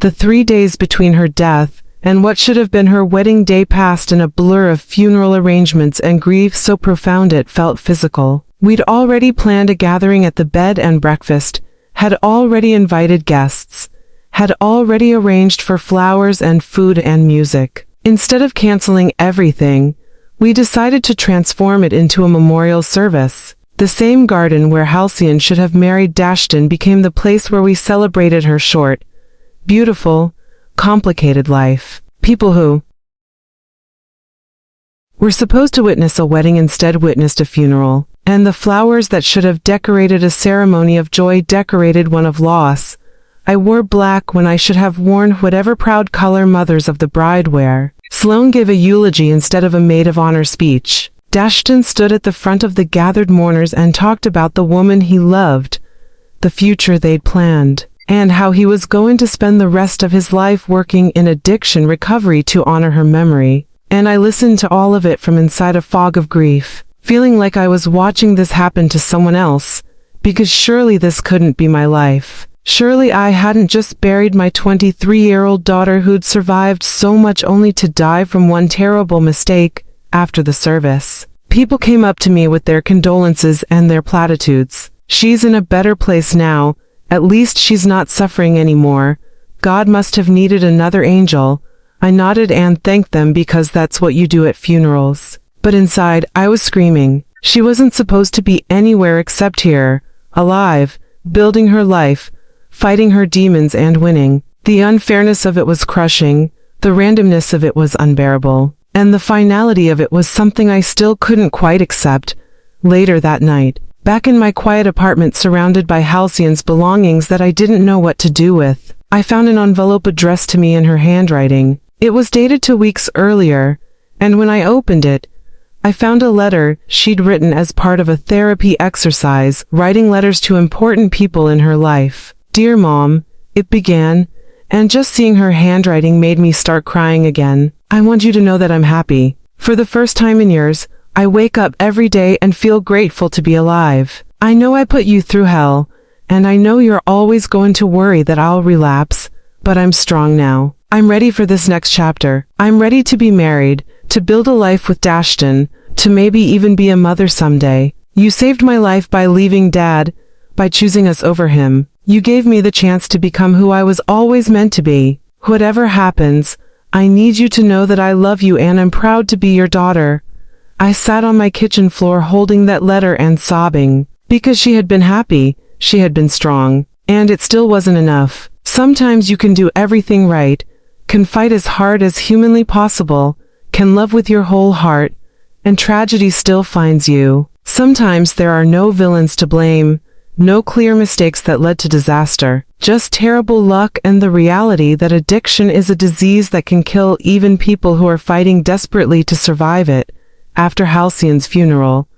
The 3 days between her death and what should have been her wedding day passed in a blur of funeral arrangements and grief so profound it felt physical. We'd already planned a gathering at the bed and breakfast, had already invited guests, had already arranged for flowers and food and music. Instead of canceling everything, we decided to transform it into a memorial service. The same garden where Halcyon should have married Dashton became the place where we celebrated her short, beautiful, complicated life. People who were supposed to witness a wedding instead witnessed a funeral, and the flowers that should have decorated a ceremony of joy decorated one of loss. I wore black when I should have worn whatever proud color mothers of the bride wear. Sloane gave a eulogy instead of a maid of honor speech. Dashton stood at the front of the gathered mourners and talked about the woman he loved, the future they'd planned, and how he was going to spend the rest of his life working in addiction recovery to honor her memory. And I listened to all of it from inside a fog of grief, feeling like I was watching this happen to someone else, because surely this couldn't be my life. Surely I hadn't just buried my 23-year-old daughter who'd survived so much only to die from one terrible mistake. After the service, people came up to me with their condolences and their platitudes. "She's in a better place now. At least she's not suffering anymore. God must have needed another angel." I nodded and thanked them because that's what you do at funerals. But inside, I was screaming. She wasn't supposed to be anywhere except here, alive, building her life, fighting her demons and winning. The unfairness of it was crushing. The randomness of it was unbearable. And the finality of it was something I still couldn't quite accept. Later that night, back in my quiet apartment surrounded by Halcyon's belongings that I didn't know what to do with, I found an envelope addressed to me in her handwriting. It was dated 2 weeks earlier, and when I opened it, I found a letter she'd written as part of a therapy exercise, writing letters to important people in her life. "Dear Mom," it began, and just seeing her handwriting made me start crying again. "I want you to know that I'm happy. For the first time in years, I wake up every day and feel grateful to be alive. I know I put you through hell, and I know you're always going to worry that I'll relapse, but I'm strong now. I'm ready for this next chapter. I'm ready to be married, to build a life with Dashton, to maybe even be a mother someday. You saved my life by leaving Dad, by choosing us over him. You gave me the chance to become who I was always meant to be. Whatever happens, I need you to know that I love you and I'm proud to be your daughter." I sat on my kitchen floor holding that letter and sobbing, because she had been happy, she had been strong, and it still wasn't enough. Sometimes you can do everything right, can fight as hard as humanly possible, can love with your whole heart, and tragedy still finds you. Sometimes there are no villains to blame, no clear mistakes that led to disaster. Just terrible luck and the reality that addiction is a disease that can kill even people who are fighting desperately to survive it. After Halcyon's funeral,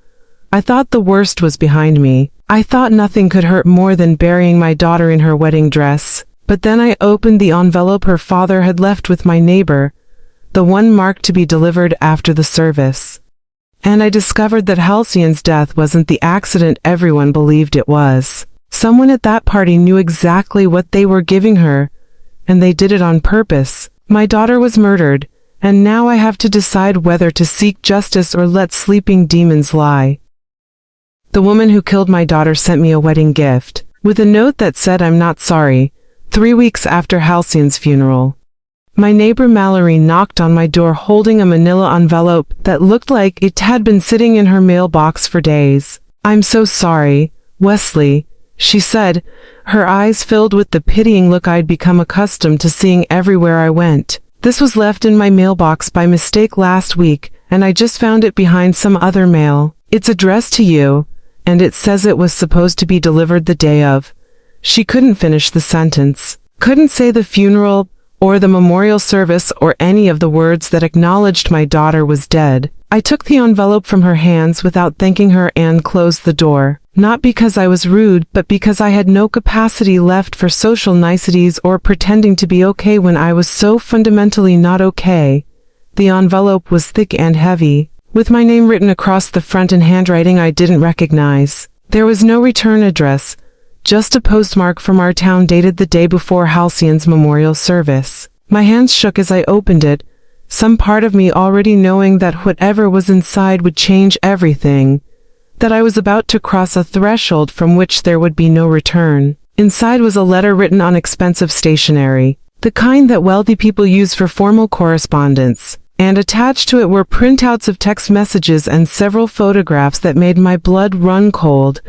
I thought the worst was behind me. I thought nothing could hurt more than burying my daughter in her wedding dress. But then I opened the envelope her father had left with my neighbor, the one marked to be delivered after the service. And I discovered that Halcyon's death wasn't the accident everyone believed it was. Someone at that party knew exactly what they were giving her, and they did it on purpose. My daughter was murdered, and now I have to decide whether to seek justice or let sleeping demons lie. The woman who killed my daughter sent me a wedding gift, with a note that said I'm not sorry, 3 weeks after Halcyon's funeral. My neighbor Mallory knocked on my door holding a manila envelope that looked like it had been sitting in her mailbox for days. "I'm so sorry, Wesley," she said, her eyes filled with the pitying look I'd become accustomed to seeing everywhere I went. "This was left in my mailbox by mistake last week, and I just found it behind some other mail. It's addressed to you, and it says it was supposed to be delivered the day of." She couldn't finish the sentence. Couldn't say the funeral, or the memorial service, or any of the words that acknowledged my daughter was dead. I took the envelope from her hands without thanking her and closed the door. Not because I was rude, but because I had no capacity left for social niceties or pretending to be okay when I was so fundamentally not okay. The envelope was thick and heavy, with my name written across the front in handwriting I didn't recognize. There was no return address, just a postmark from our town dated the day before Halcyon's memorial service. My hands shook as I opened it, some part of me already knowing that whatever was inside would change everything, that I was about to cross a threshold from which there would be no return. Inside was a letter written on expensive stationery, the kind that wealthy people use for formal correspondence, and attached to it were printouts of text messages and several photographs that made my blood run cold.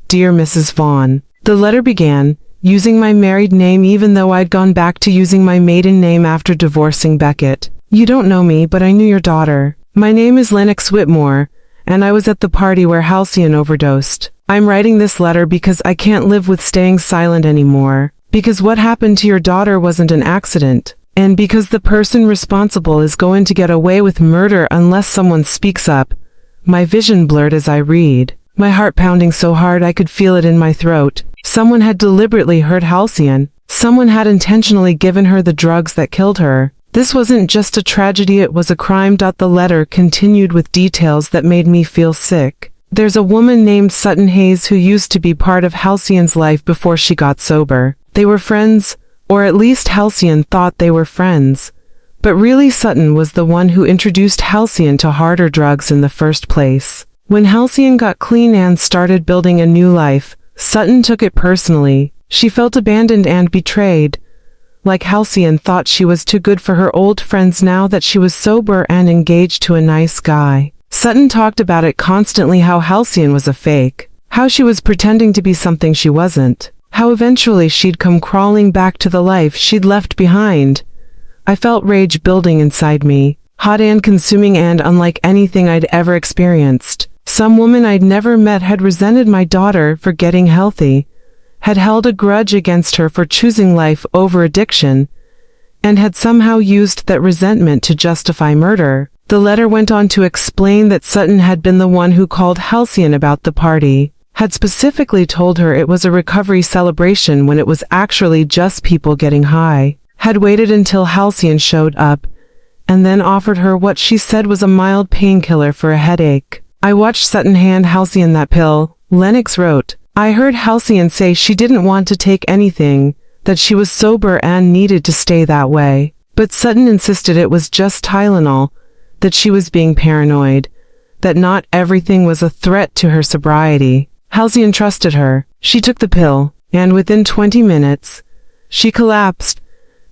"Dear Mrs. Vaughn." The letter began, using my married name even though I'd gone back to using my maiden name after divorcing Beckett. "You don't know me, but I knew your daughter. My name is Lennox Whitmore, and I was at the party where Halcyon overdosed. I'm writing this letter because I can't live with staying silent anymore, because what happened to your daughter wasn't an accident, and because the person responsible is going to get away with murder unless someone speaks up." My vision blurred as I read, my heart pounding so hard I could feel it in my throat. Someone had deliberately hurt Halcyon. Someone had intentionally given her the drugs that killed her. This wasn't just a tragedy, it was a crime. The letter continued with details that made me feel sick. "There's a woman named Sutton Hayes who used to be part of Halcyon's life before she got sober. They were friends, or at least Halcyon thought they were friends. But really Sutton was the one who introduced Halcyon to harder drugs in the first place. When Halcyon got clean and started building a new life, Sutton took it personally. She felt abandoned and betrayed. Like Halcyon thought she was too good for her old friends now that she was sober and engaged to a nice guy. Sutton talked about it constantly, how Halcyon was a fake, how she was pretending to be something she wasn't, how eventually she'd come crawling back to the life she'd left behind. I felt rage building inside me, hot and consuming and unlike anything I'd ever experienced. Some woman I'd never met had resented my daughter for getting healthy, had held a grudge against her for choosing life over addiction, and had somehow used that resentment to justify murder. The letter went on to explain that Sutton had been the one who called Halcyon about the party, had specifically told her it was a recovery celebration when it was actually just people getting high, had waited until Halcyon showed up, and then offered her what she said was a mild painkiller for a headache. "I watched Sutton hand Halcyon that pill," Lennox wrote. "I heard Halcyon say she didn't want to take anything, that she was sober and needed to stay that way. But Sutton insisted it was just Tylenol, that she was being paranoid, that not everything was a threat to her sobriety. Halcyon trusted her. She took the pill, and within 20 minutes, she collapsed."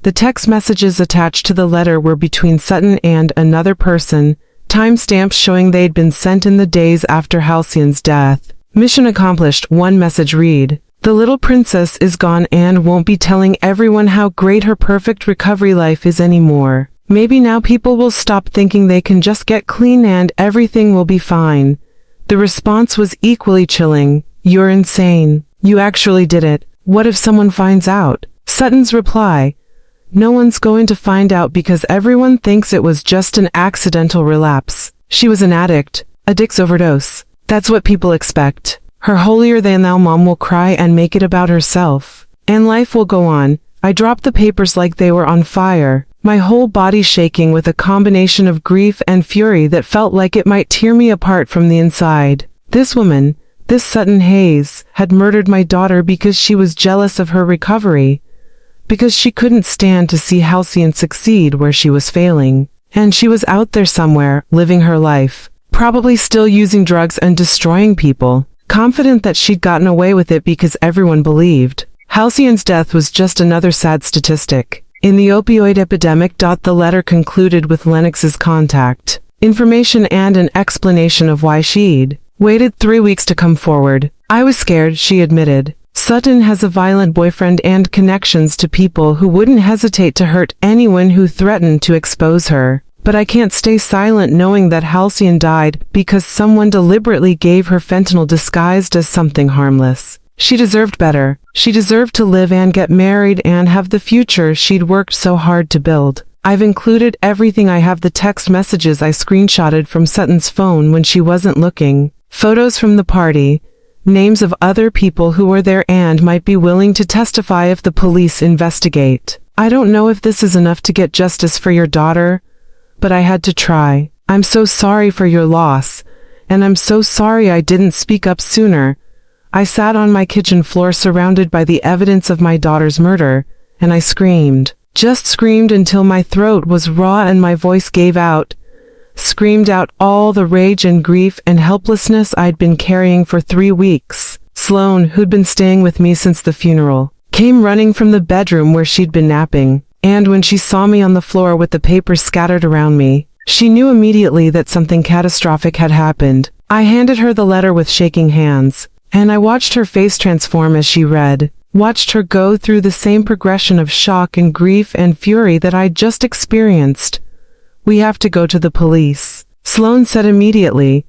The text messages attached to the letter were between Sutton and another person, timestamps showing they'd been sent in the days after Halcyon's death. "Mission accomplished," one message read. "The little princess is gone and won't be telling everyone how great her perfect recovery life is anymore. Maybe now people will stop thinking they can just get clean and everything will be fine." The response was equally chilling. "You're insane. You actually did it." What if someone finds out? Sutton's reply: no one's going to find out because everyone thinks it was just an accidental relapse. She was an addict, a dick's overdose. That's what people expect. Her holier-than-thou mom will cry and make it about herself. And life will go on. I dropped the papers like they were on fire, my whole body shaking with a combination of grief and fury that felt like it might tear me apart from the inside. This woman, this Sutton Hayes, had murdered my daughter because she was jealous of her recovery, because she couldn't stand to see Halcyon succeed where she was failing. And she was out there somewhere, living her life, probably still using drugs and destroying people, confident that she'd gotten away with it because everyone believed. Halcyon's death was just another sad statistic in the opioid epidemic. The letter concluded with Lennox's contact information and an explanation of why she'd waited 3 weeks to come forward. I was scared, she admitted. Sutton has a violent boyfriend and connections to people who wouldn't hesitate to hurt anyone who threatened to expose her. But I can't stay silent knowing that Halcyon died because someone deliberately gave her fentanyl disguised as something harmless. She deserved better. She deserved to live and get married and have the future she'd worked so hard to build. I've included everything. I have the text messages I screenshotted from Sutton's phone when she wasn't looking, photos from the party, names of other people who were there and might be willing to testify if the police investigate. I don't know if this is enough to get justice for your daughter, but I had to try. I'm so sorry for your loss, and I'm so sorry I didn't speak up sooner. I sat on my kitchen floor surrounded by the evidence of my daughter's murder, and I screamed. Just screamed until my throat was raw and my voice gave out. Screamed out all the rage and grief and helplessness I'd been carrying for 3 weeks. Sloane, who'd been staying with me since the funeral, came running from the bedroom where she'd been napping, and when she saw me on the floor with the papers scattered around me, she knew immediately that something catastrophic had happened. I handed her the letter with shaking hands, and I watched her face transform as she read, watched her go through the same progression of shock and grief and fury that I'd just experienced. We have to go to the police, Sloane said immediately,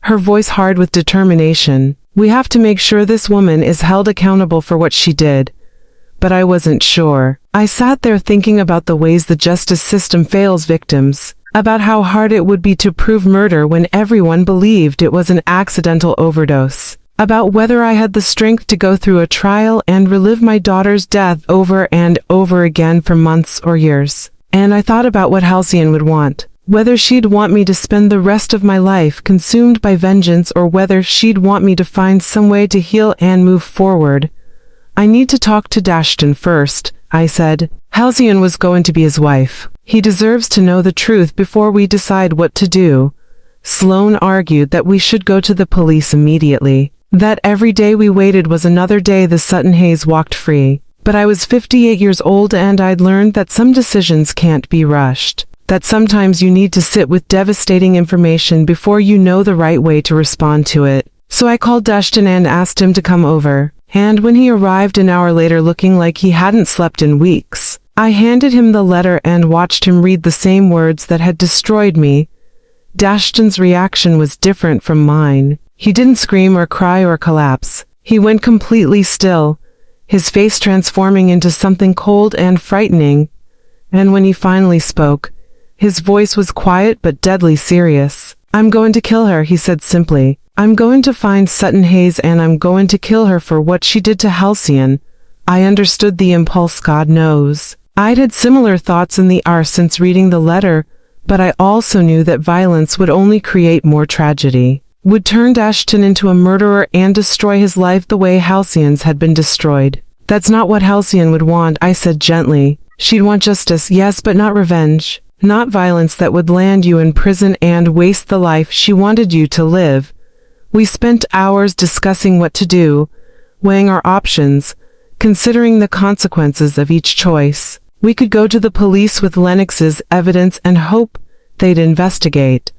her voice hard with determination. We have to make sure this woman is held accountable for what she did. But I wasn't sure. I sat there thinking about the ways the justice system fails victims, about how hard it would be to prove murder when everyone believed it was an accidental overdose, about whether I had the strength to go through a trial and relive my daughter's death over and over again for months or years. And I thought about what Halcyon would want, whether she'd want me to spend the rest of my life consumed by vengeance or whether she'd want me to find some way to heal and move forward. I need to talk to Dashton first, I said. Halcyon was going to be his wife. He deserves to know the truth before we decide what to do. Sloane argued that we should go to the police immediately, that every day we waited was another day the Sutton Hayes walked free. But I was 58 years old and I'd learned that some decisions can't be rushed, that sometimes you need to sit with devastating information before you know the right way to respond to it. So I called Dashton and asked him to come over, and when he arrived an hour later looking like he hadn't slept in weeks, I handed him the letter and watched him read the same words that had destroyed me. Dashton's reaction was different from mine. He didn't scream or cry or collapse. He went completely still, his face transforming into something cold and frightening, and when he finally spoke, his voice was quiet but deadly serious. I'm going to kill her, he said simply. I'm going to find Sutton Hayes and I'm going to kill her for what she did to Halcyon. I understood the impulse, God knows. I'd had similar thoughts in the hour since reading the letter, but I also knew that violence would only create more tragedy, would turn Dashton into a murderer and destroy his life the way Halcyon's had been destroyed. That's not what Halcyon would want, I said gently. She'd want justice, yes, but not revenge. Not violence that would land you in prison and waste the life she wanted you to live. We spent hours discussing what to do, weighing our options, considering the consequences of each choice. We could go to the police with Lennox's evidence and hope they'd investigate,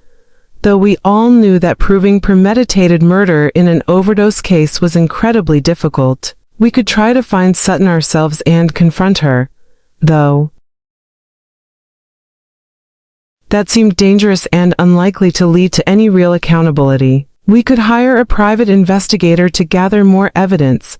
though we all knew that proving premeditated murder in an overdose case was incredibly difficult. We could try to find Sutton ourselves and confront her, though that seemed dangerous and unlikely to lead to any real accountability. We could hire a private investigator to gather more evidence,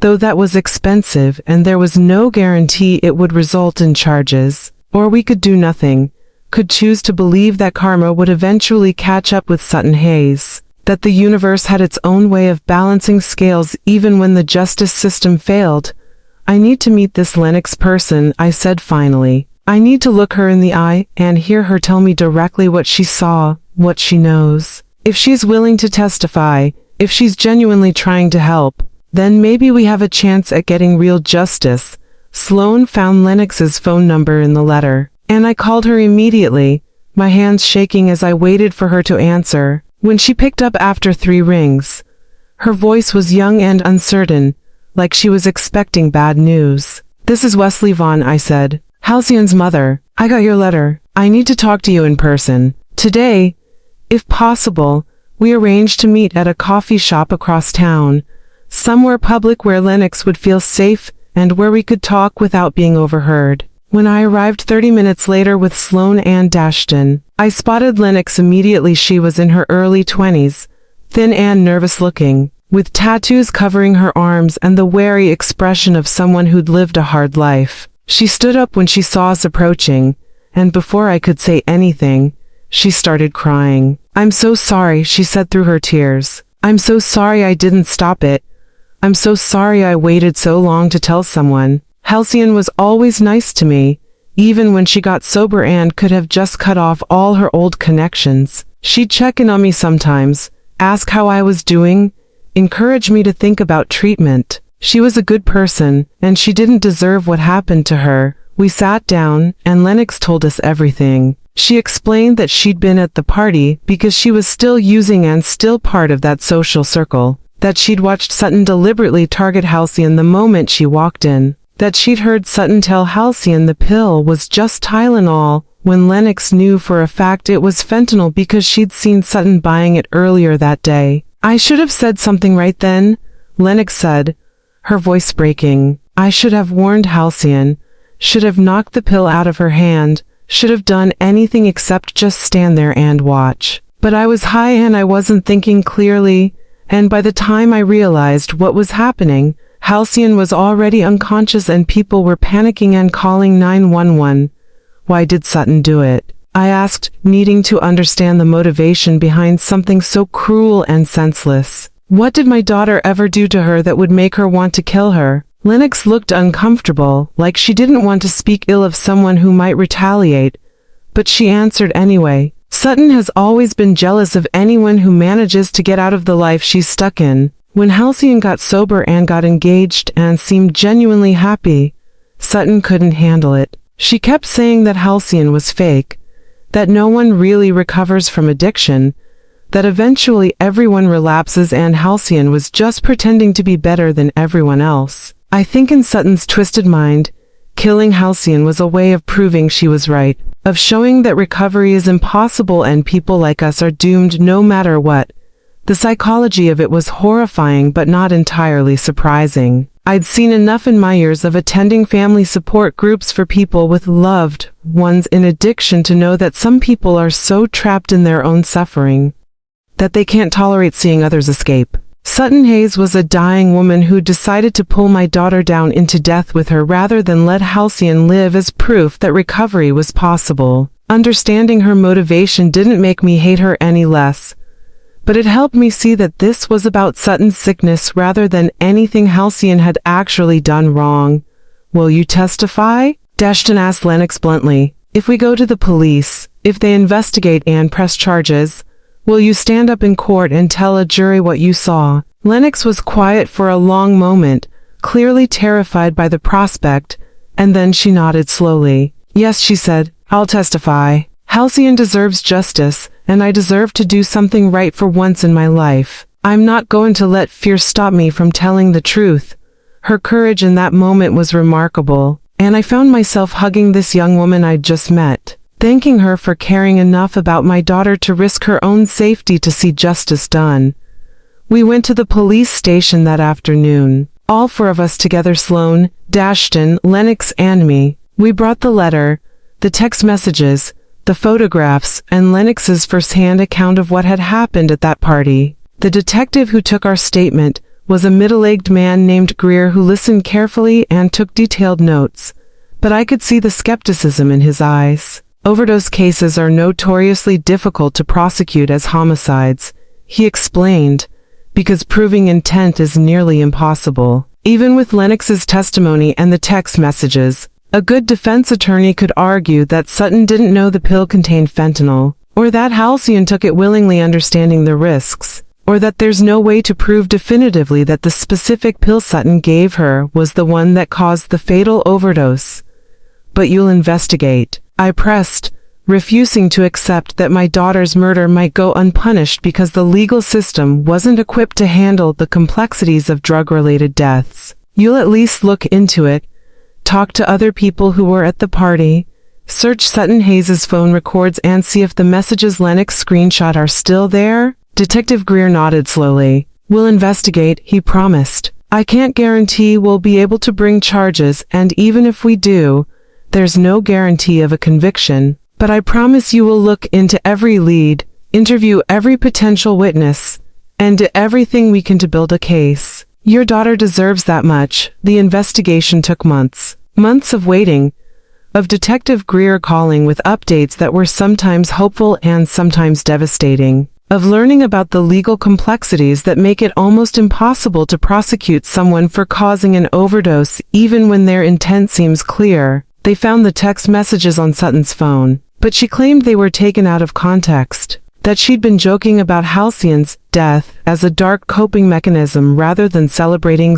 though that was expensive and there was no guarantee it would result in charges. Or we could do nothing, could choose to believe that karma would eventually catch up with Sutton Hayes, that the universe had its own way of balancing scales even when the justice system failed. I need to meet this Lennox person, I said finally. I need to look her in the eye and hear her tell me directly what she saw, what she knows. If she's willing to testify, if she's genuinely trying to help, then maybe we have a chance at getting real justice. Sloane found Lennox's phone number in the letter, and I called her immediately, my hands shaking as I waited for her to answer. When she picked up after 3 rings, her voice was young and uncertain, like she was expecting bad news. "This is Wesley Vaughn," I said. "Halcyon's mother. I got your letter. I need to talk to you in person. Today, if possible." We arranged to meet at a coffee shop across town, somewhere public where Lennox would feel safe and where we could talk without being overheard. When I arrived 30 minutes later with Sloane and Dashton, I spotted Lennox immediately. She was in her early 20s, thin and nervous looking, with tattoos covering her arms and the wary expression of someone who'd lived a hard life. She stood up when she saw us approaching, and before I could say anything, she started crying. "I'm so sorry," she said through her tears. "I'm so sorry I didn't stop it. I'm so sorry I waited so long to tell someone. Halcyon was always nice to me, even when she got sober and could have just cut off all her old connections. She'd check in on me sometimes, ask how I was doing, encourage me to think about treatment. She was a good person, and she didn't deserve what happened to her." We sat down, and Lennox told us everything. She explained that she'd been at the party because she was still using and still part of that social circle, that she'd watched Sutton deliberately target Halcyon the moment she walked in, that she'd heard Sutton tell Halcyon the pill was just Tylenol, when Lennox knew for a fact it was fentanyl because she'd seen Sutton buying it earlier that day. "I should have said something right then," Lennox said, her voice breaking. "I should have warned Halcyon, should have knocked the pill out of her hand, should have done anything except just stand there and watch. But I was high and I wasn't thinking clearly, and by the time I realized what was happening, Halcyon was already unconscious and people were panicking and calling 911. Why did Sutton do it?" I asked, needing to understand the motivation behind something so cruel and senseless. What did my daughter ever do to her that would make her want to kill her? Lennox looked uncomfortable, like she didn't want to speak ill of someone who might retaliate, but she answered anyway. "Sutton has always been jealous of anyone who manages to get out of the life she's stuck in. When Halcyon got sober and got engaged and seemed genuinely happy, Sutton couldn't handle it. She kept saying that Halcyon was fake, that no one really recovers from addiction, that eventually everyone relapses and Halcyon was just pretending to be better than everyone else. I think in Sutton's twisted mind, killing Halcyon was a way of proving she was right, of showing that recovery is impossible and people like us are doomed no matter what. The psychology of it was horrifying but not entirely surprising. I'd seen enough in my years of attending family support groups for people with loved ones in addiction to know that some people are so trapped in their own suffering that they can't tolerate seeing others escape. Sutton Hayes was a dying woman who decided to pull my daughter down into death with her rather than let Halcyon live as proof that recovery was possible. Understanding her motivation didn't make me hate her any less, but it helped me see that this was about Sutton's sickness rather than anything Halcyon had actually done wrong. "Will you testify?" Dashton asked Lennox bluntly. "If we go to the police, if they investigate and press charges, will you stand up in court and tell a jury what you saw?" Lennox was quiet for a long moment, clearly terrified by the prospect, and then she nodded slowly. "Yes," she said, "I'll testify. Halcyon deserves justice, and I deserve to do something right for once in my life. I'm not going to let fear stop me from telling the truth." Her courage in that moment was remarkable, and I found myself hugging this young woman I'd just met, thanking her for caring enough about my daughter to risk her own safety to see justice done. We went to the police station that afternoon, all 4 of us together: Sloane, Dashton, Lennox, and me. We brought the letter, the text messages, the photographs, and Lennox's first-hand account of what had happened at that party. The detective who took our statement was a middle-aged man named Greer who listened carefully and took detailed notes, but I could see the skepticism in his eyes. Overdose cases are notoriously difficult to prosecute as homicides, he explained, because proving intent is nearly impossible. Even with Lennox's testimony and the text messages, a good defense attorney could argue that Sutton didn't know the pill contained fentanyl, or that Halcyon took it willingly understanding the risks, or that there's no way to prove definitively that the specific pill Sutton gave her was the one that caused the fatal overdose. But you'll investigate, I pressed, refusing to accept that my daughter's murder might go unpunished because the legal system wasn't equipped to handle the complexities of drug-related deaths. You'll at least look into it, talk to other people who were at the party, search Sutton Hayes' phone records and see if the messages Lennox screenshot are still there? Detective Greer nodded slowly. We'll investigate, he promised. I can't guarantee we'll be able to bring charges, and even if we do, there's no guarantee of a conviction. But I promise you will look into every lead, interview every potential witness, and do everything we can to build a case. Your daughter deserves that much. The investigation took months. Months of waiting, of Detective Greer calling with updates that were sometimes hopeful and sometimes devastating, of learning about the legal complexities that make it almost impossible to prosecute someone for causing an overdose even when their intent seems clear. They found the text messages on Sutton's phone, but she claimed they were taken out of context, that she'd been joking about Halcyon's death as a dark coping mechanism rather than celebrating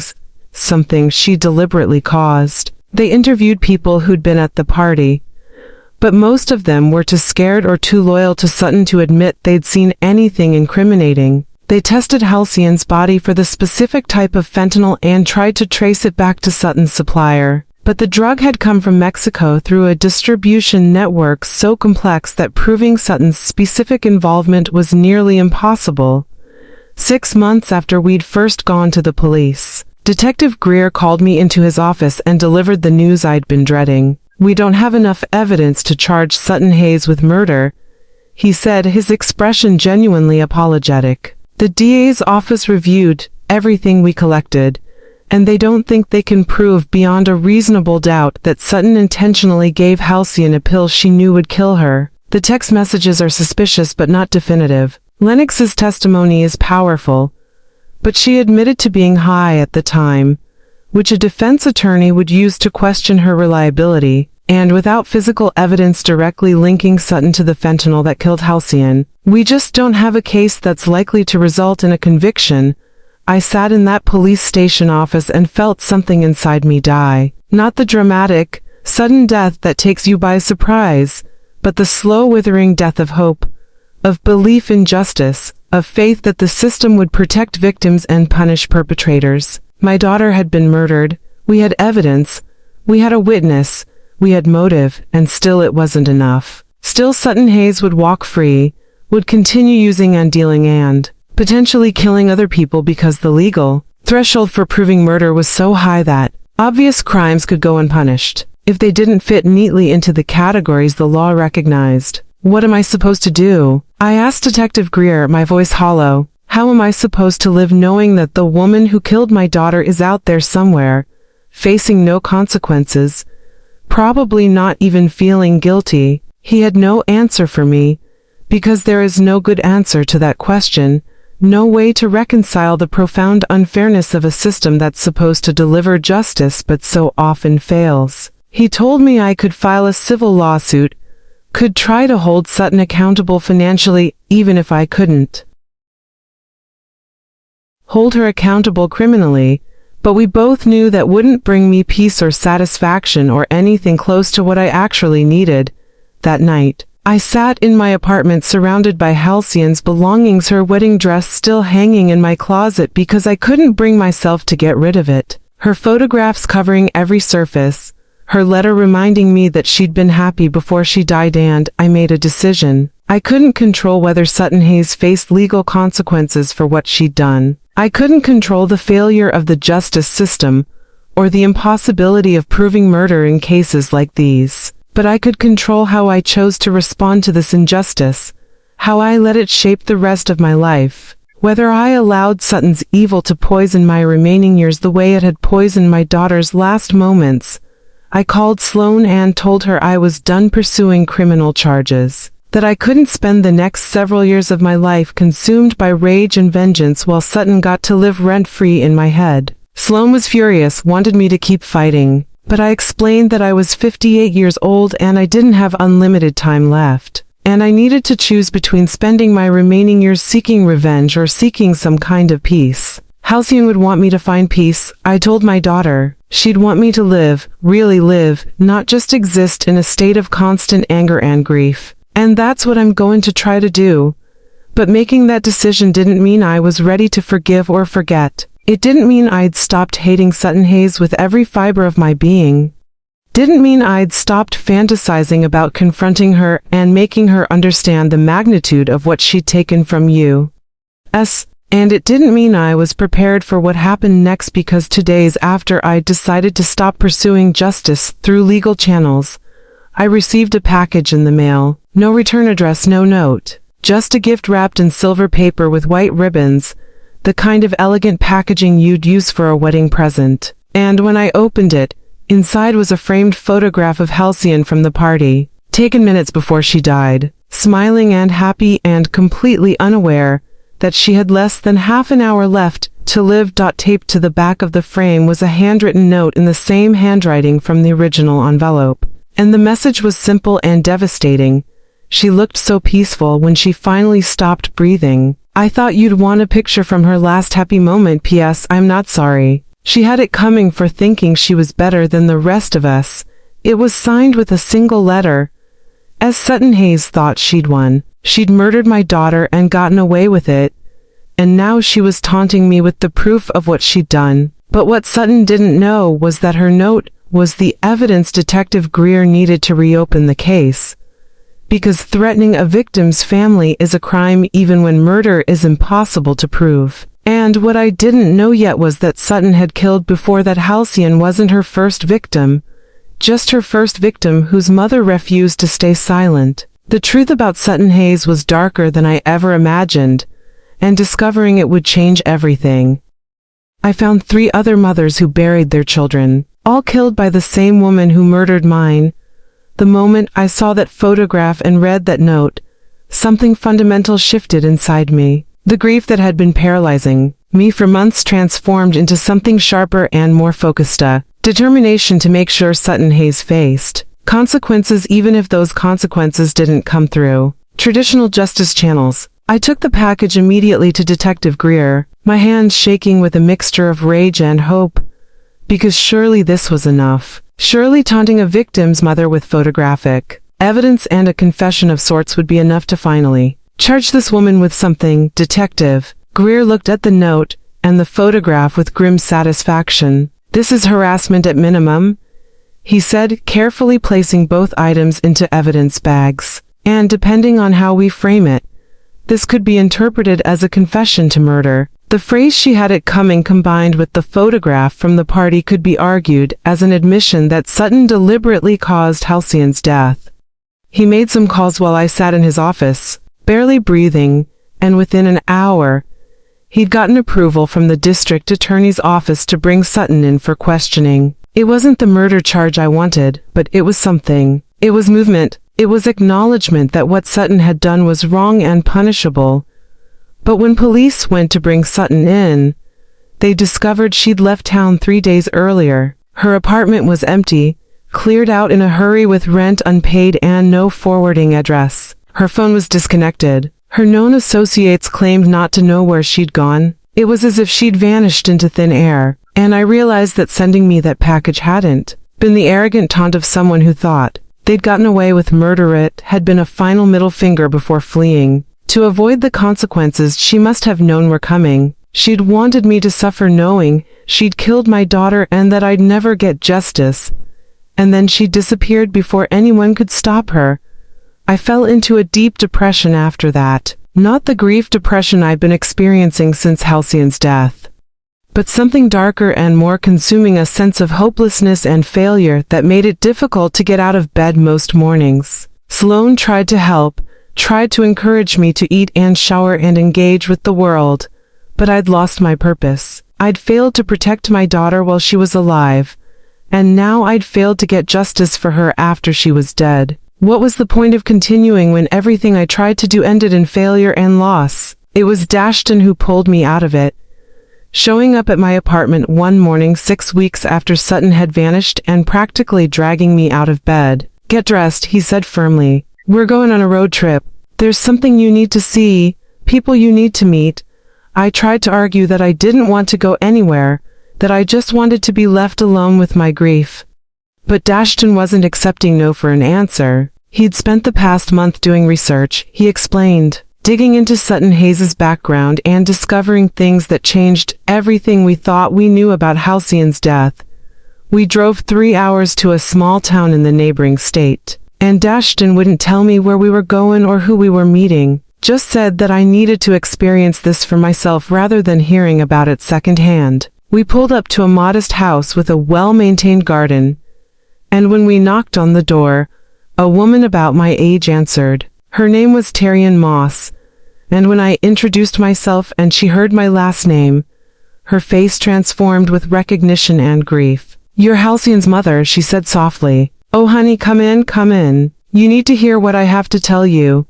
something she deliberately caused. They interviewed people who'd been at the party, but most of them were too scared or too loyal to Sutton to admit they'd seen anything incriminating. They tested Halcyon's body for the specific type of fentanyl and tried to trace it back to Sutton's supplier. But the drug had come from Mexico through a distribution network so complex that proving Sutton's specific involvement was nearly impossible. 6 months after we'd first gone to the police, Detective Greer called me into his office and delivered the news I'd been dreading. We don't have enough evidence to charge Sutton Hayes with murder, he said, his expression genuinely apologetic. The DA's office reviewed everything we collected, and they don't think they can prove beyond a reasonable doubt that Sutton intentionally gave Halcyon a pill she knew would kill her. The text messages are suspicious but not definitive. Lennox's testimony is powerful, but she admitted to being high at the time, which a defense attorney would use to question her reliability, and without physical evidence directly linking Sutton to the fentanyl that killed Halcyon, we just don't have a case that's likely to result in a conviction. I sat in that police station office and felt something inside me die. Not the dramatic, sudden death that takes you by surprise, but the slow withering death of hope, of belief in justice, of faith that the system would protect victims and punish perpetrators. My daughter had been murdered. We had evidence. We had a witness. We had motive, and still it wasn't enough. Still Sutton Hayes would walk free, would continue using and dealing and potentially killing other people because the legal threshold for proving murder was so high that obvious crimes could go unpunished if they didn't fit neatly into the categories the law recognized. What am I supposed to do? I asked Detective Greer, my voice hollow. How am I supposed to live knowing that the woman who killed my daughter is out there somewhere, facing no consequences, probably not even feeling guilty? He had no answer for me, because there is no good answer to that question. No way to reconcile the profound unfairness of a system that's supposed to deliver justice but so often fails. He told me I could file a civil lawsuit, could try to hold Sutton accountable financially, even if I couldn't hold her accountable criminally, but we both knew that wouldn't bring me peace or satisfaction or anything close to what I actually needed. That night, I sat in my apartment surrounded by Halcyon's belongings, her wedding dress still hanging in my closet because I couldn't bring myself to get rid of it, her photographs covering every surface, her letter reminding me that she'd been happy before she died, and I made a decision. I couldn't control whether Sutton Hayes faced legal consequences for what she'd done. I couldn't control the failure of the justice system, or the impossibility of proving murder in cases like these. But I could control how I chose to respond to this injustice, how I let it shape the rest of my life. Whether I allowed Sutton's evil to poison my remaining years the way it had poisoned my daughter's last moments. I called Sloane and told her I was done pursuing criminal charges, that I couldn't spend the next several years of my life consumed by rage and vengeance while Sutton got to live rent-free in my head. Sloane was furious, wanted me to keep fighting, but I explained that I was 58 years old and I didn't have unlimited time left, and I needed to choose between spending my remaining years seeking revenge or seeking some kind of peace. Halcyon would want me to find peace, I told my daughter. She'd want me to live, really live, not just exist in a state of constant anger and grief. And that's what I'm going to try to do. But making that decision didn't mean I was ready to forgive or forget. It didn't mean I'd stopped hating Sutton Hayes with every fiber of my being. Didn't mean I'd stopped fantasizing about confronting her and making her understand the magnitude of what she'd taken from you. And it didn't mean I was prepared for what happened next, because 2 days after I decided to stop pursuing justice through legal channels, I received a package in the mail. No return address, no note. Just a gift wrapped in silver paper with white ribbons, the kind of elegant packaging you'd use for a wedding present. And when I opened it, inside was a framed photograph of Halcyon from the party, taken minutes before she died, smiling and happy and completely unaware that she had less than half an hour left to live. Taped to the back of the frame was a handwritten note in the same handwriting from the original envelope. And the message was simple and devastating. She looked so peaceful when she finally stopped breathing. I thought you'd want a picture from her last happy moment. P.S. I'm not sorry. She had it coming for thinking she was better than the rest of us. It was signed with a single letter. As Sutton Hayes thought she'd won. She'd murdered my daughter and gotten away with it. And now she was taunting me with the proof of what she'd done. But what Sutton didn't know was that her note was the evidence Detective Greer needed to reopen the case. Because threatening a victim's family is a crime even when murder is impossible to prove. And what I didn't know yet was that Sutton had killed before that. Halcyon wasn't her first victim, just her first victim whose mother refused to stay silent. The truth about Sutton Hayes was darker than I ever imagined, and discovering it would change everything. I found 3 other mothers who buried their children, all killed by the same woman who murdered mine. The moment I saw that photograph and read that note, something fundamental shifted inside me. The grief that had been paralyzing me for months transformed into something sharper and more focused, a determination to make sure Sutton Hayes faced consequences, even if those consequences didn't come through traditional justice channels. I took the package immediately to Detective Greer, my hands shaking with a mixture of rage and hope. Because surely this was enough. Surely taunting a victim's mother with photographic evidence and a confession of sorts would be enough to finally charge this woman with something. Detective Greer looked at the note and the photograph with grim satisfaction. This is harassment at minimum, he said, carefully placing both items into evidence bags. And depending on how we frame it, this could be interpreted as a confession to murder. The phrase "she had it coming" combined with the photograph from the party could be argued as an admission that Sutton deliberately caused Halcyon's death. He made some calls while I sat in his office, barely breathing, and within an hour, he'd gotten approval from the district attorney's office to bring Sutton in for questioning. It wasn't the murder charge I wanted, but it was something. It was movement. It was acknowledgement that what Sutton had done was wrong and punishable. But when police went to bring Sutton in, they discovered she'd left town 3 days earlier. Her apartment was empty, cleared out in a hurry with rent unpaid and no forwarding address. Her phone was disconnected. Her known associates claimed not to know where she'd gone. It was as if she'd vanished into thin air, and I realized that sending me that package hadn't been the arrogant taunt of someone who thought they'd gotten away with murder. It had been a final middle finger before fleeing. To avoid the consequences she must have known were coming. She'd wanted me to suffer knowing she'd killed my daughter and that I'd never get justice. And then she disappeared before anyone could stop her. I fell into a deep depression after that. Not the grief depression I'd been experiencing since Halcyon's death, but something darker and more consuming, a sense of hopelessness and failure that made it difficult to get out of bed most mornings. Sloane tried to help, tried to encourage me to eat and shower and engage with the world, But I'd lost my purpose. I'd failed to protect my daughter while she was alive, and now I'd failed to get justice for her after she was dead. What was the point of continuing when everything I tried to do ended in failure and loss? It was Dashton who pulled me out of it, showing up at my apartment one morning 6 weeks after Sutton had vanished and practically dragging me out of bed. "Get dressed," he said firmly. "We're going on a road trip. There's something you need to see, people you need to meet." I tried to argue that I didn't want to go anywhere, that I just wanted to be left alone with my grief. But Dashton wasn't accepting no for an answer. He'd spent the past month doing research, he explained, digging into Sutton Hayes' background and discovering things that changed everything we thought we knew about Halcyon's death. We drove 3 hours to a small town in the neighboring state, and Dashton wouldn't tell me where we were going or who we were meeting, just said that I needed to experience this for myself rather than hearing about it secondhand. We pulled up to a modest house with a well-maintained garden, and when we knocked on the door, a woman about my age answered. Her name was Tyrion Moss, and when I introduced myself and she heard my last name, her face transformed with recognition and grief. "You're Halcyon's mother," she said softly. "Oh honey, come in, come in. You need to hear what I have to tell you."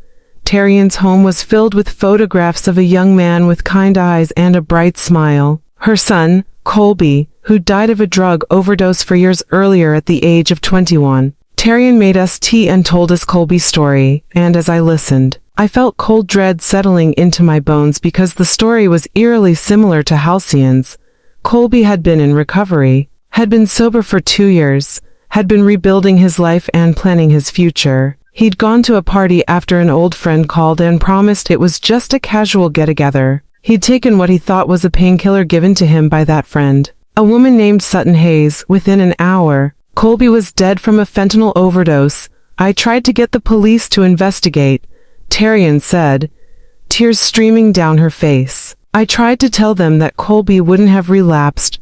Tyrion's home was filled with photographs of a young man with kind eyes and a bright smile. Her son, Colby, who died of a drug overdose 4 years earlier at the age of 21. Tyrion made us tea and told us Colby's story, and as I listened, I felt cold dread settling into my bones because the story was eerily similar to Halcyon's. Colby had been in recovery, had been sober for 2 years, had been rebuilding his life and planning his future. He'd gone to a party after an old friend called and promised it was just a casual get-together. He'd taken what he thought was a painkiller given to him by that friend, a woman named Sutton Hayes. Within an hour, Colby was dead from a fentanyl overdose. I tried to get the police to investigate, Tyrion said, tears streaming down her face. I tried to tell them that Colby wouldn't have relapsed,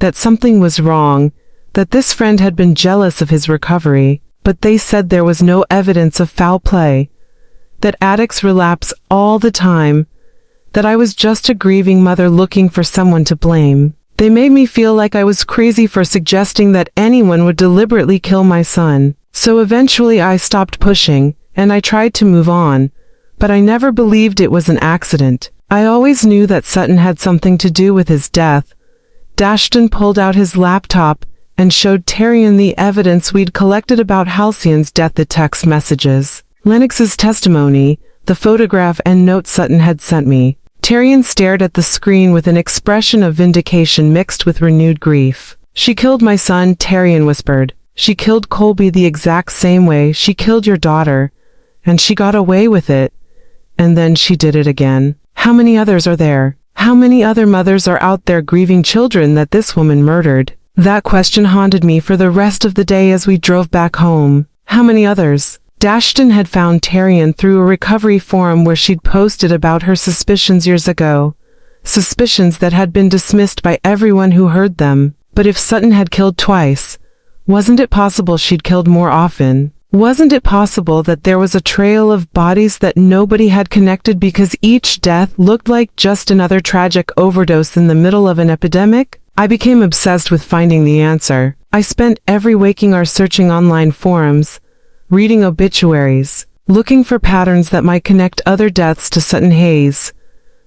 that something was wrong, that this friend had been jealous of his recovery, but they said there was no evidence of foul play, that addicts relapse all the time, that I was just a grieving mother looking for someone to blame. They made me feel like I was crazy for suggesting that anyone would deliberately kill my son. So eventually I stopped pushing, and I tried to move on, but I never believed it was an accident. I always knew that Sutton had something to do with his death. Dashton pulled out his laptop and showed Tyrion the evidence we'd collected about Halcyon's death, the text messages, Lennox's testimony, the photograph and note Sutton had sent me. Tyrion stared at the screen with an expression of vindication mixed with renewed grief. "She killed my son," Tyrion whispered. "She killed Colby the exact same way she killed your daughter, and she got away with it. And then she did it again. How many others are there? How many other mothers are out there grieving children that this woman murdered?" That question haunted me for the rest of the day as we drove back home. How many others? Dashton had found Tyrion through a recovery forum where she'd posted about her suspicions years ago. Suspicions that had been dismissed by everyone who heard them. But if Sutton had killed twice, wasn't it possible she'd killed more often? Wasn't it possible that there was a trail of bodies that nobody had connected because each death looked like just another tragic overdose in the middle of an epidemic? I became obsessed with finding the answer. I spent every waking hour searching online forums, reading obituaries, looking for patterns that might connect other deaths to Sutton Hayes.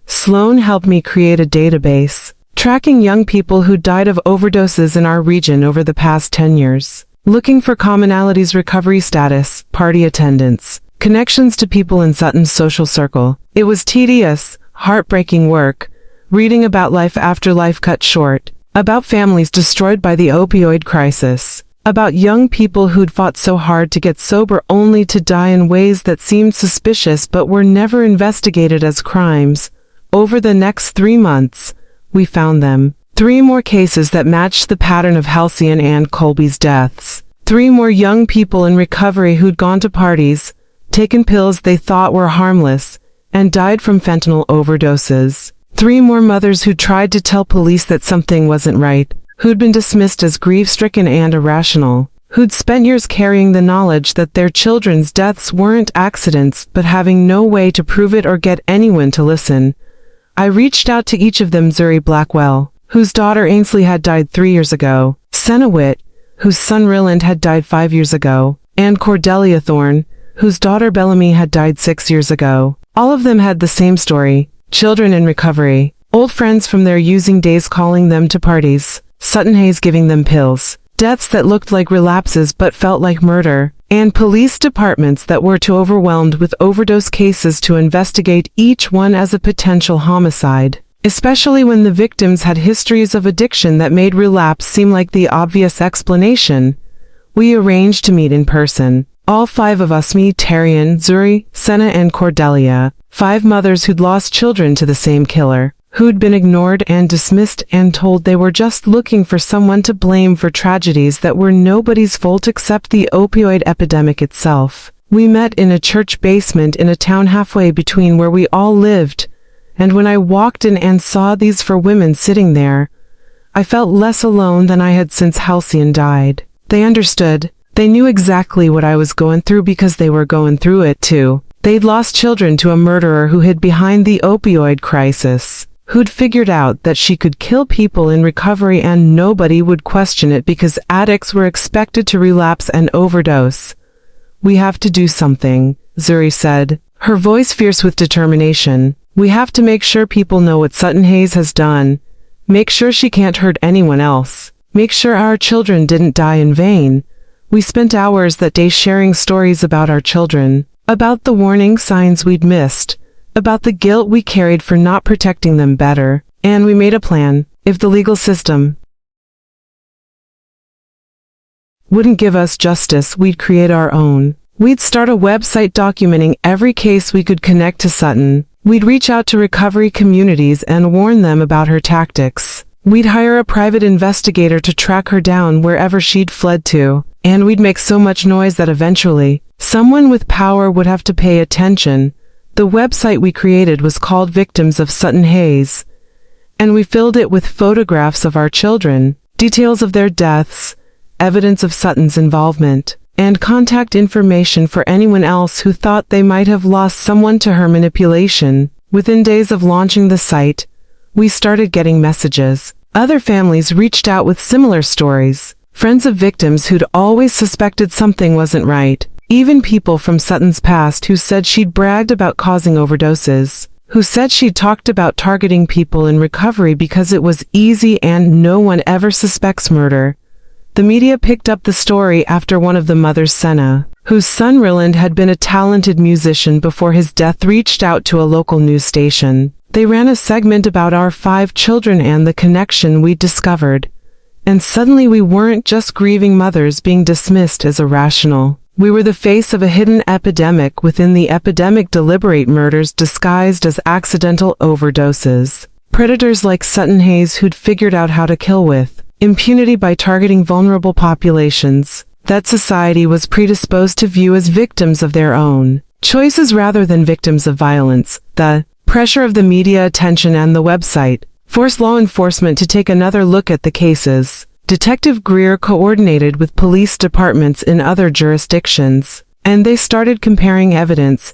Sloan helped me create a database, tracking young people who died of overdoses in our region over the past 10 years. Looking for commonalities: recovery status, party attendance, connections to people in Sutton's social circle. It was tedious, heartbreaking work, reading about life after life cut short, about families destroyed by the opioid crisis, about young people who'd fought so hard to get sober only to die in ways that seemed suspicious but were never investigated as crimes. Over the next 3 months, we found them. 3 more cases that matched the pattern of Halcyon and Colby's deaths. 3 more young people in recovery who'd gone to parties, taken pills they thought were harmless, and died from fentanyl overdoses. 3 more mothers who tried to tell police that something wasn't right, who'd been dismissed as grief-stricken and irrational, who'd spent years carrying the knowledge that their children's deaths weren't accidents but having no way to prove it or get anyone to listen. I reached out to each of them: Zuri Blackwell, whose daughter Ainsley had died 3 years ago, Senna Witt, whose son Ryland had died 5 years ago, and Cordelia Thorne, whose daughter Bellamy had died 6 years ago. All of them had the same story: children in recovery, old friends from their using days calling them to parties, Sutton Hayes giving them pills, deaths that looked like relapses but felt like murder, and police departments that were too overwhelmed with overdose cases to investigate each one as a potential homicide, especially when the victims had histories of addiction that made relapse seem like the obvious explanation. We arranged to meet in person. All 5 of us: me, Tarian, Zuri, Senna, and Cordelia, 5 mothers who'd lost children to the same killer, who'd been ignored and dismissed and told they were just looking for someone to blame for tragedies that were nobody's fault except the opioid epidemic itself. We met in a church basement in a town halfway between where we all lived, and when I walked in and saw these 4 women sitting there, I felt less alone than I had since Halcyon died. They understood. They knew exactly what I was going through because they were going through it too. They'd lost children to a murderer who hid behind the opioid crisis, who'd figured out that she could kill people in recovery and nobody would question it because addicts were expected to relapse and overdose. "We have to do something," Zuri said, her voice fierce with determination. "We have to make sure people know what Sutton Hayes has done. Make sure she can't hurt anyone else. Make sure our children didn't die in vain." We spent hours that day sharing stories about our children, about the warning signs we'd missed, about the guilt we carried for not protecting them better, and we made a plan. If the legal system wouldn't give us justice, we'd create our own. We'd start a website documenting every case we could connect to Sutton. We'd reach out to recovery communities and warn them about her tactics. We'd hire a private investigator to track her down wherever she'd fled to. And we'd make so much noise that eventually, someone with power would have to pay attention. The website we created was called Victims of Sutton Hayes, and we filled it with photographs of our children, details of their deaths, evidence of Sutton's involvement, and contact information for anyone else who thought they might have lost someone to her manipulation. Within days of launching the site, we started getting messages. Other families reached out with similar stories. Friends of victims who'd always suspected something wasn't right. Even people from Sutton's past who said she'd bragged about causing overdoses, who said she'd talked about targeting people in recovery because it was easy and no one ever suspects murder. The media picked up the story after one of the mothers, Senna, whose son Ryland had been a talented musician before his death, reached out to a local news station. They ran a segment about our 5 children and the connection we'd discovered. And suddenly we weren't just grieving mothers being dismissed as irrational. We were the face of a hidden epidemic within the epidemic: deliberate murders disguised as accidental overdoses. Predators like Sutton Hayes who'd figured out how to kill with impunity by targeting vulnerable populations that society was predisposed to view as victims of their own choices rather than victims of violence. The pressure of the media attention and the website forced law enforcement to take another look at the cases. Detective Greer coordinated with police departments in other jurisdictions, and they started comparing evidence,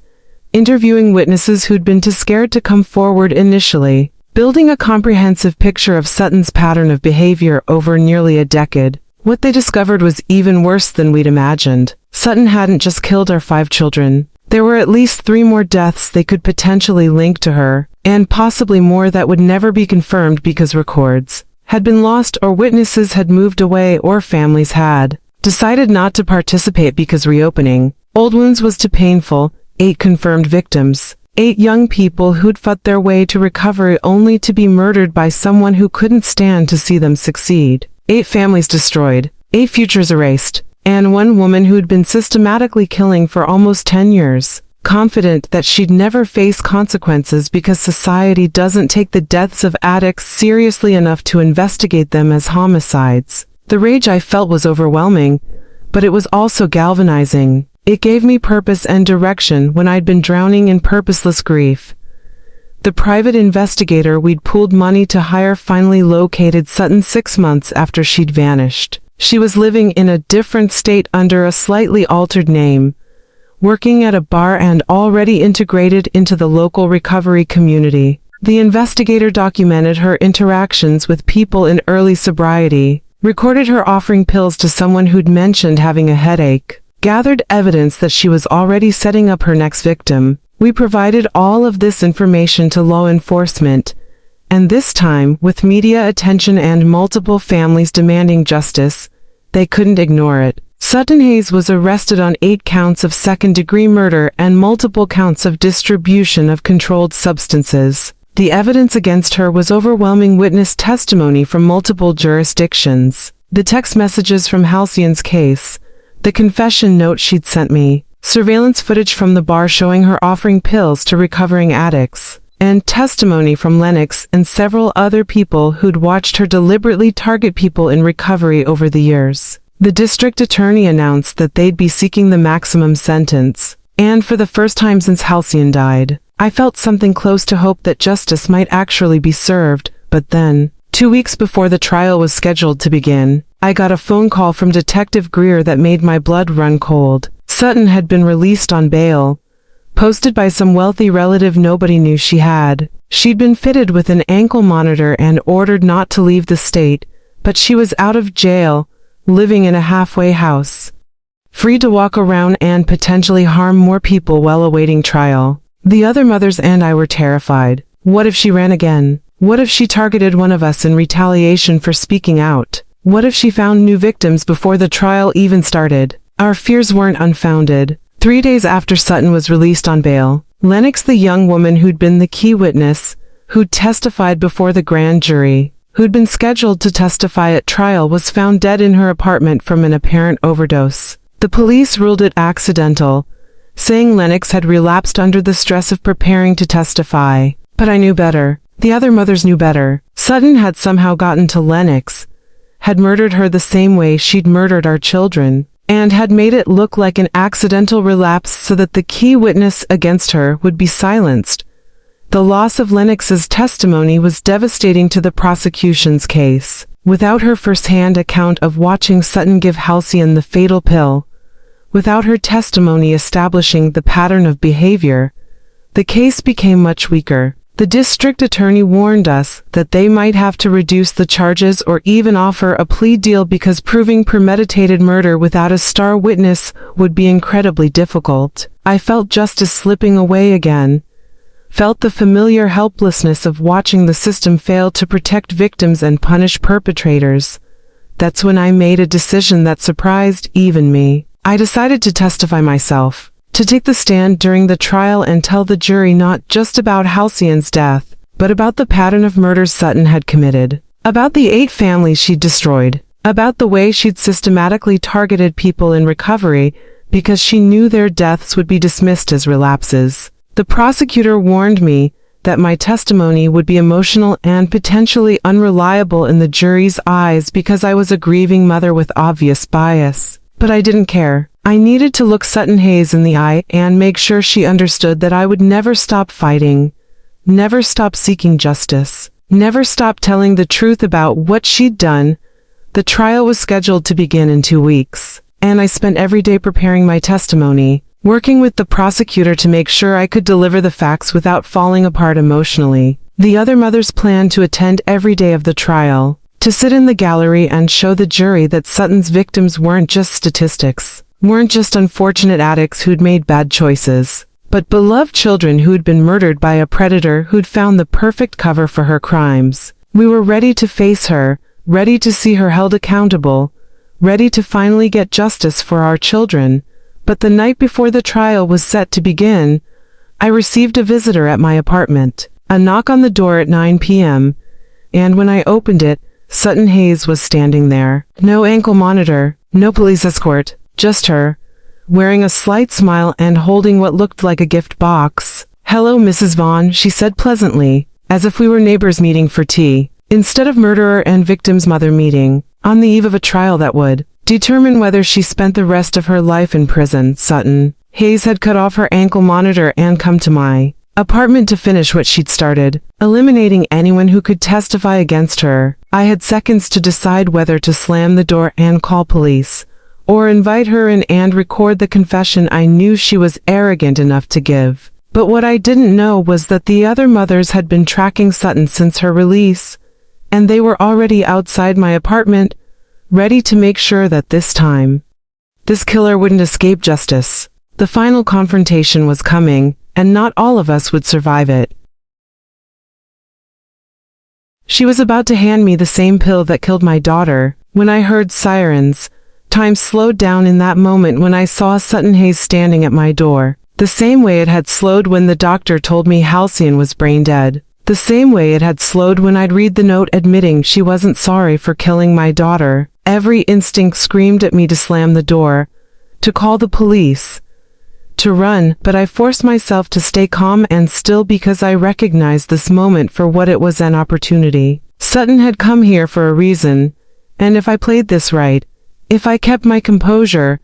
interviewing witnesses who'd been too scared to come forward initially, building a comprehensive picture of Sutton's pattern of behavior over nearly a decade. What they discovered was even worse than we'd imagined. Sutton hadn't just killed our 5 children. There were at least 3 more deaths they could potentially link to her, and possibly more that would never be confirmed because records had been lost or witnesses had moved away or families had decided not to participate because reopening old wounds was too painful. 8 confirmed victims, 8 young people who'd fought their way to recovery only to be murdered by someone who couldn't stand to see them succeed. 8 families destroyed, 8 futures erased, and 1 woman who'd been systematically killing for almost 10 years. Confident that she'd never face consequences because society doesn't take the deaths of addicts seriously enough to investigate them as homicides. The rage I felt was overwhelming, but it was also galvanizing. It gave me purpose and direction when I'd been drowning in purposeless grief. The private investigator we'd pooled money to hire finally located Sutton 6 months after she'd vanished. She was living in a different state under a slightly altered name, working at a bar and already integrated into the local recovery community. The investigator documented her interactions with people in early sobriety, recorded her offering pills to someone who'd mentioned having a headache, gathered evidence that she was already setting up her next victim. We provided all of this information to law enforcement, and this time, with media attention and multiple families demanding justice, they couldn't ignore it. Sutton Hayes was arrested on 8 counts of second-degree murder and multiple counts of distribution of controlled substances. The evidence against her was overwhelming witness testimony from multiple jurisdictions, the text messages from Halcyon's case, the confession note she'd sent me, surveillance footage from the bar showing her offering pills to recovering addicts, and testimony from Lennox and several other people who'd watched her deliberately target people in recovery over the years. The district attorney announced that they'd be seeking the maximum sentence, and for the first time since Halcyon died, I felt something close to hope that justice might actually be served. But then, 2 weeks before the trial was scheduled to begin, I got a phone call from Detective Greer that made my blood run cold. Sutton had been released on bail, posted by some wealthy relative nobody knew she had. She'd been fitted with an ankle monitor and ordered not to leave the state, but she was out of jail, living in a halfway house, free to walk around and potentially harm more people while awaiting trial. The other mothers and I were terrified. What if she ran again? What if she targeted one of us in retaliation for speaking out? What if she found new victims before the trial even started? Our fears weren't unfounded. 3 days after Sutton was released on bail, Lennox, the young woman who'd been the key witness, who'd testified before the grand jury, who'd been scheduled to testify at trial, was found dead in her apartment from an apparent overdose. The police ruled it accidental, saying Lennox had relapsed under the stress of preparing to testify. But I knew better. The other mothers knew better. Sutton had somehow gotten to Lennox, had murdered her the same way she'd murdered our children, and had made it look like an accidental relapse so that the key witness against her would be silenced. The loss of Lennox's testimony was devastating to the prosecution's case. Without her first-hand account of watching Sutton give Halcyon the fatal pill, without her testimony establishing the pattern of behavior, the case became much weaker. The district attorney warned us that they might have to reduce the charges or even offer a plea deal because proving premeditated murder without a star witness would be incredibly difficult. I felt justice slipping away again, felt the familiar helplessness of watching the system fail to protect victims and punish perpetrators. That's when I made a decision that surprised even me. I decided to testify myself, to take the stand during the trial and tell the jury not just about Halcyon's death, but about the pattern of murders Sutton had committed, about the 8 families she'd destroyed, about the way she'd systematically targeted people in recovery because she knew their deaths would be dismissed as relapses. The prosecutor warned me that my testimony would be emotional and potentially unreliable in the jury's eyes because I was a grieving mother with obvious bias. But I didn't care. I needed to look Sutton Hayes in the eye and make sure she understood that I would never stop fighting, never stop seeking justice, never stop telling the truth about what she'd done. The trial was scheduled to begin in 2 weeks, and I spent every day preparing my testimony, working with the prosecutor to make sure I could deliver the facts without falling apart emotionally. The other mothers planned to attend every day of the trial, to sit in the gallery and show the jury that Sutton's victims weren't just statistics, weren't just unfortunate addicts who'd made bad choices, but beloved children who'd been murdered by a predator who'd found the perfect cover for her crimes. We were ready to face her, ready to see her held accountable, ready to finally get justice for our children. But the night before the trial was set to begin, I received a visitor at my apartment, a knock on the door at 9 p.m., and when I opened it, Sutton Hayes was standing there. No ankle monitor, no police escort, just her, wearing a slight smile and holding what looked like a gift box. "Hello, Mrs. Vaughn," she said pleasantly, as if we were neighbors meeting for tea, instead of murderer and victim's mother meeting, on the eve of a trial that would determine whether she spent the rest of her life in prison. Sutton Hayes had cut off her ankle monitor and come to my apartment to finish what she'd started, eliminating anyone who could testify against her. I had seconds to decide whether to slam the door and call police, or invite her in and record the confession I knew she was arrogant enough to give. But what I didn't know was that the other mothers had been tracking Sutton since her release, and they were already outside my apartment, ready to make sure that this time, this killer wouldn't escape justice. The final confrontation was coming, and not all of us would survive it. She was about to hand me the same pill that killed my daughter, when I heard sirens. Time slowed down in that moment when I saw Sutton Hayes standing at my door. The same way it had slowed when the doctor told me Halcyon was brain dead. The same way it had slowed when I'd read the note admitting she wasn't sorry for killing my daughter. Every instinct screamed at me to slam the door, to call the police, to run, but I forced myself to stay calm and still because I recognized this moment for what it was, an opportunity. Sutton had come here for a reason, and if I played this right, if I kept my composure,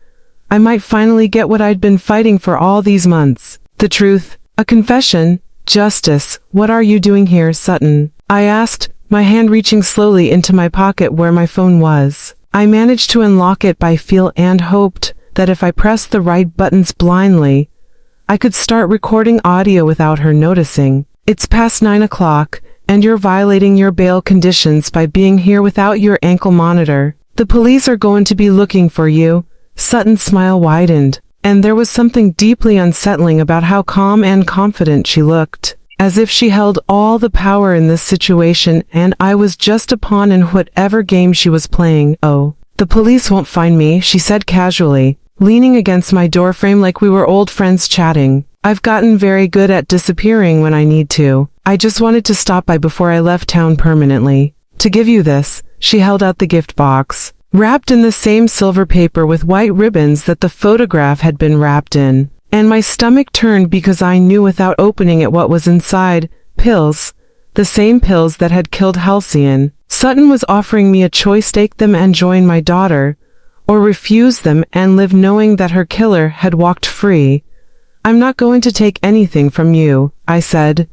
I might finally get what I'd been fighting for all these months. The truth, a confession, justice. What are you doing here, Sutton? I asked, my hand reaching slowly into my pocket where my phone was. I managed to unlock it by feel and hoped that if I pressed the right buttons blindly, I could start recording audio without her noticing. It's past 9 o'clock, and you're violating your bail conditions by being here without your ankle monitor. The police are going to be looking for you. Sutton's smile widened, and there was something deeply unsettling about how calm and confident she looked, as if she held all the power in this situation and I was just a pawn in whatever game she was playing. Oh, the police won't find me, she said casually, leaning against my doorframe like we were old friends chatting. I've gotten very good at disappearing when I need to. I just wanted to stop by before I left town permanently. To give you this, she held out the gift box, wrapped in the same silver paper with white ribbons that the photograph had been wrapped in. And my stomach turned because I knew without opening it what was inside. Pills. The same pills that had killed Halcyon. Sutton was offering me a choice: take them and join my daughter, or refuse them and live knowing that her killer had walked free. I'm not going to take anything from you, I said,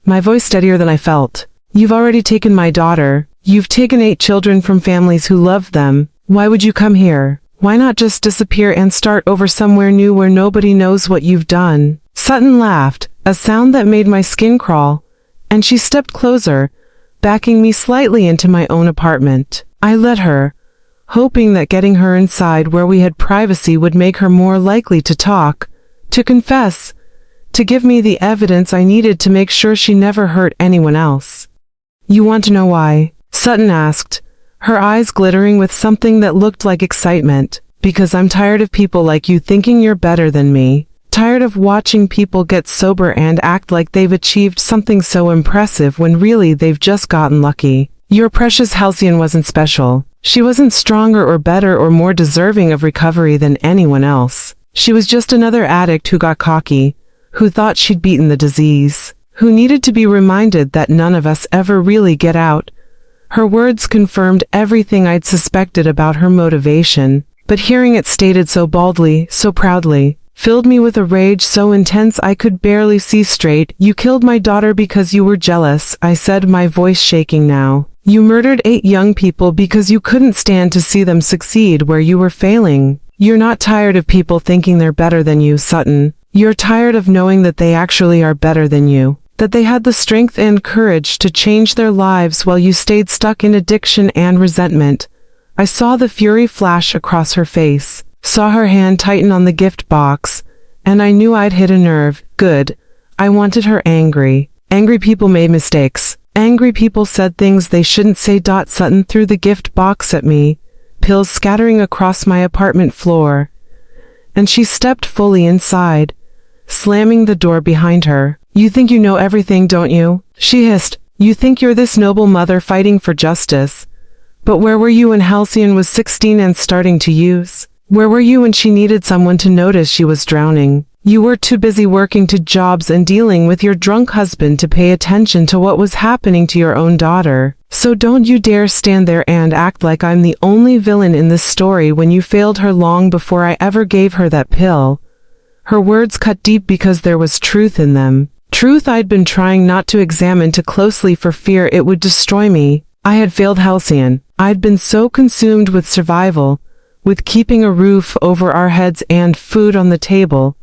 my voice steadier than I felt. You've already taken my daughter. You've taken 8 children from families who loved them. Why would you come here? Why not just disappear and start over somewhere new where nobody knows what you've done? Sutton laughed, a sound that made my skin crawl, and she stepped closer, backing me slightly into my own apartment. I let her, hoping that getting her inside where we had privacy would make her more likely to talk, to confess, to give me the evidence I needed to make sure she never hurt anyone else. You want to know why? Sutton asked, her eyes glittering with something that looked like excitement. Because I'm tired of people like you thinking you're better than me. Tired of watching people get sober and act like they've achieved something so impressive when really they've just gotten lucky. Your precious Halcyon wasn't special. She wasn't stronger or better or more deserving of recovery than anyone else. She was just another addict who got cocky, who thought she'd beaten the disease, who needed to be reminded that none of us ever really get out. Her words confirmed everything I'd suspected about her motivation, but hearing it stated so baldly, so proudly, filled me with a rage so intense I could barely see straight. You killed my daughter because you were jealous, I said, my voice shaking now. You murdered 8 young people because you couldn't stand to see them succeed where you were failing. You're not tired of people thinking they're better than you, Sutton. You're tired of knowing that they actually are better than you. That they had the strength and courage to change their lives while you stayed stuck in addiction and resentment. I saw the fury flash across her face, saw her hand tighten on the gift box, and I knew I'd hit a nerve. Good. I wanted her angry. Angry people made mistakes. Angry people said things they shouldn't say. Sutton threw the gift box at me, pills scattering across my apartment floor, and she stepped fully inside, slamming the door behind her. You think you know everything, don't you? She hissed. You think you're this noble mother fighting for justice. But where were you when Halcyon was 16 and starting to use? Where were you when she needed someone to notice she was drowning? You were too busy working 2 jobs and dealing with your drunk husband to pay attention to what was happening to your own daughter. So don't you dare stand there and act like I'm the only villain in this story when you failed her long before I ever gave her that pill. Her words cut deep because there was truth in them. Truth I'd been trying not to examine too closely for fear it would destroy me. I had failed Halcyon. I'd been so consumed with survival, with keeping a roof over our heads and food on the table,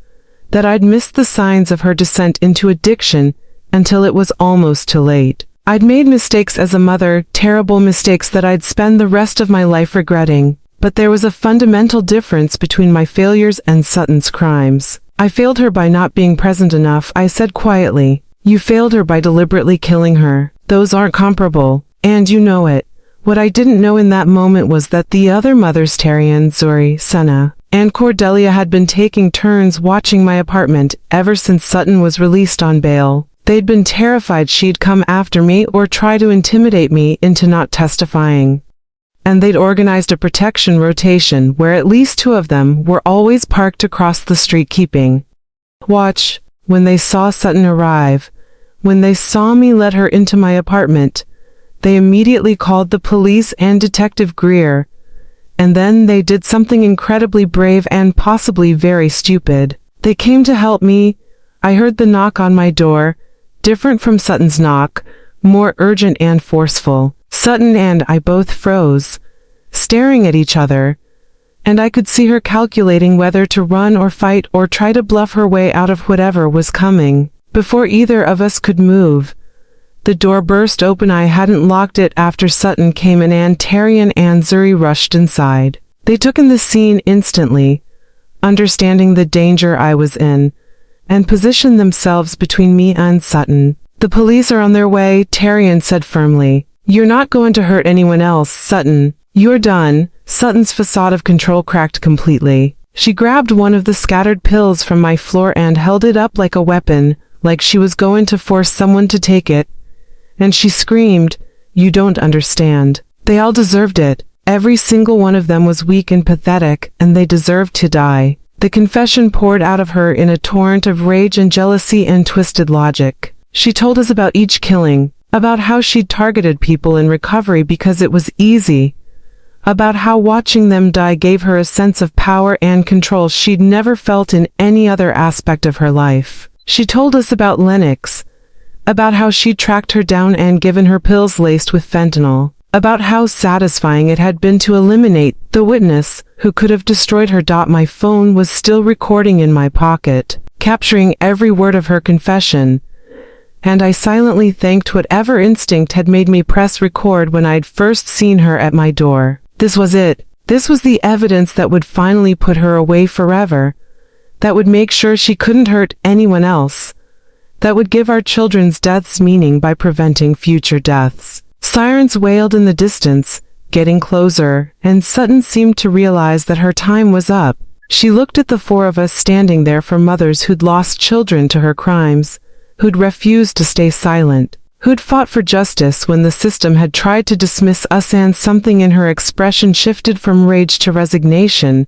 that I'd missed the signs of her descent into addiction until it was almost too late. I'd made mistakes as a mother, terrible mistakes that I'd spend the rest of my life regretting. But there was a fundamental difference between my failures and Sutton's crimes. I failed her by not being present enough, I said quietly. You failed her by deliberately killing her. Those aren't comparable, and you know it. What I didn't know in that moment was that the other mothers, Tarian, Zuri, Senna, and Cordelia, had been taking turns watching my apartment ever since Sutton was released on bail. They'd been terrified she'd come after me or try to intimidate me into not testifying. And they'd organized a protection rotation where at least 2 of them were always parked across the street keeping watch. When they saw Sutton arrive, when they saw me let her into my apartment, they immediately called the police and Detective Greer. And then they did something incredibly brave and possibly very stupid. They came to help me. I heard the knock on my door, different from Sutton's knock, more urgent and forceful. Sutton and I both froze, staring at each other, and I could see her calculating whether to run or fight or try to bluff her way out of whatever was coming. Before either of us could move, the door burst open. I hadn't locked it after Sutton came in and Tarian and Zuri rushed inside. They took in the scene instantly, understanding the danger I was in, and positioned themselves between me and Sutton. The police are on their way, Tarian said firmly. You're not going to hurt anyone else, Sutton. You're done. Sutton's facade of control cracked completely. She grabbed one of the scattered pills from my floor and held it up like a weapon, like she was going to force someone to take it. And she screamed, "You don't understand. They all deserved it. Every single one of them was weak and pathetic, and they deserved to die." The confession poured out of her in a torrent of rage and jealousy and twisted logic. She told us about each killing, about how she'd targeted people in recovery because it was easy, about how watching them die gave her a sense of power and control she'd never felt in any other aspect of her life. She told us about Lennox, about how she'd tracked her down and given her pills laced with fentanyl, about how satisfying it had been to eliminate the witness who could have destroyed her. My phone was still recording in my pocket, capturing every word of her confession, and I silently thanked whatever instinct had made me press record when I'd first seen her at my door. This was it. This was the evidence that would finally put her away forever, that would make sure she couldn't hurt anyone else, that would give our children's deaths meaning by preventing future deaths. Sirens wailed in the distance, getting closer, and Sutton seemed to realize that her time was up. She looked at the 4 of us standing there, for mothers who'd lost children to her crimes, who'd refused to stay silent, who'd fought for justice when the system had tried to dismiss us, and something in her expression shifted from rage to resignation.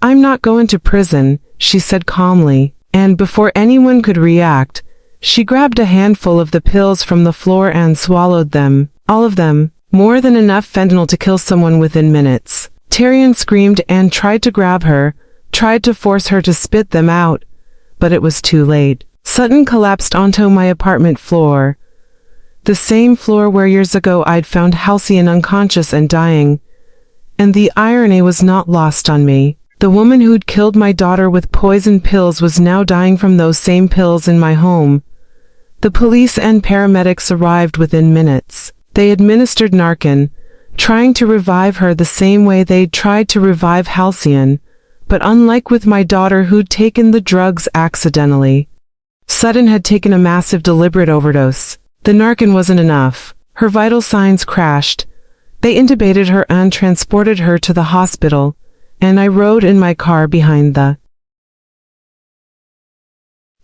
"I'm not going to prison," she said calmly, and before anyone could react, she grabbed a handful of the pills from the floor and swallowed them. All of them. More than enough fentanyl to kill someone within minutes. Tarian screamed and tried to grab her, tried to force her to spit them out, but it was too late. Sutton collapsed onto my apartment floor, the same floor where years ago I'd found Halcyon unconscious and dying. And the irony was not lost on me. The woman who'd killed my daughter with poison pills was now dying from those same pills in my home. The police and paramedics arrived within minutes. They administered Narcan, trying to revive her the same way they'd tried to revive Halcyon, but unlike with my daughter who'd taken the drugs accidentally, Sutton had taken a massive deliberate overdose. The Narcan wasn't enough. Her vital signs crashed. They intubated her and transported her to the hospital, and I rode in my car behind the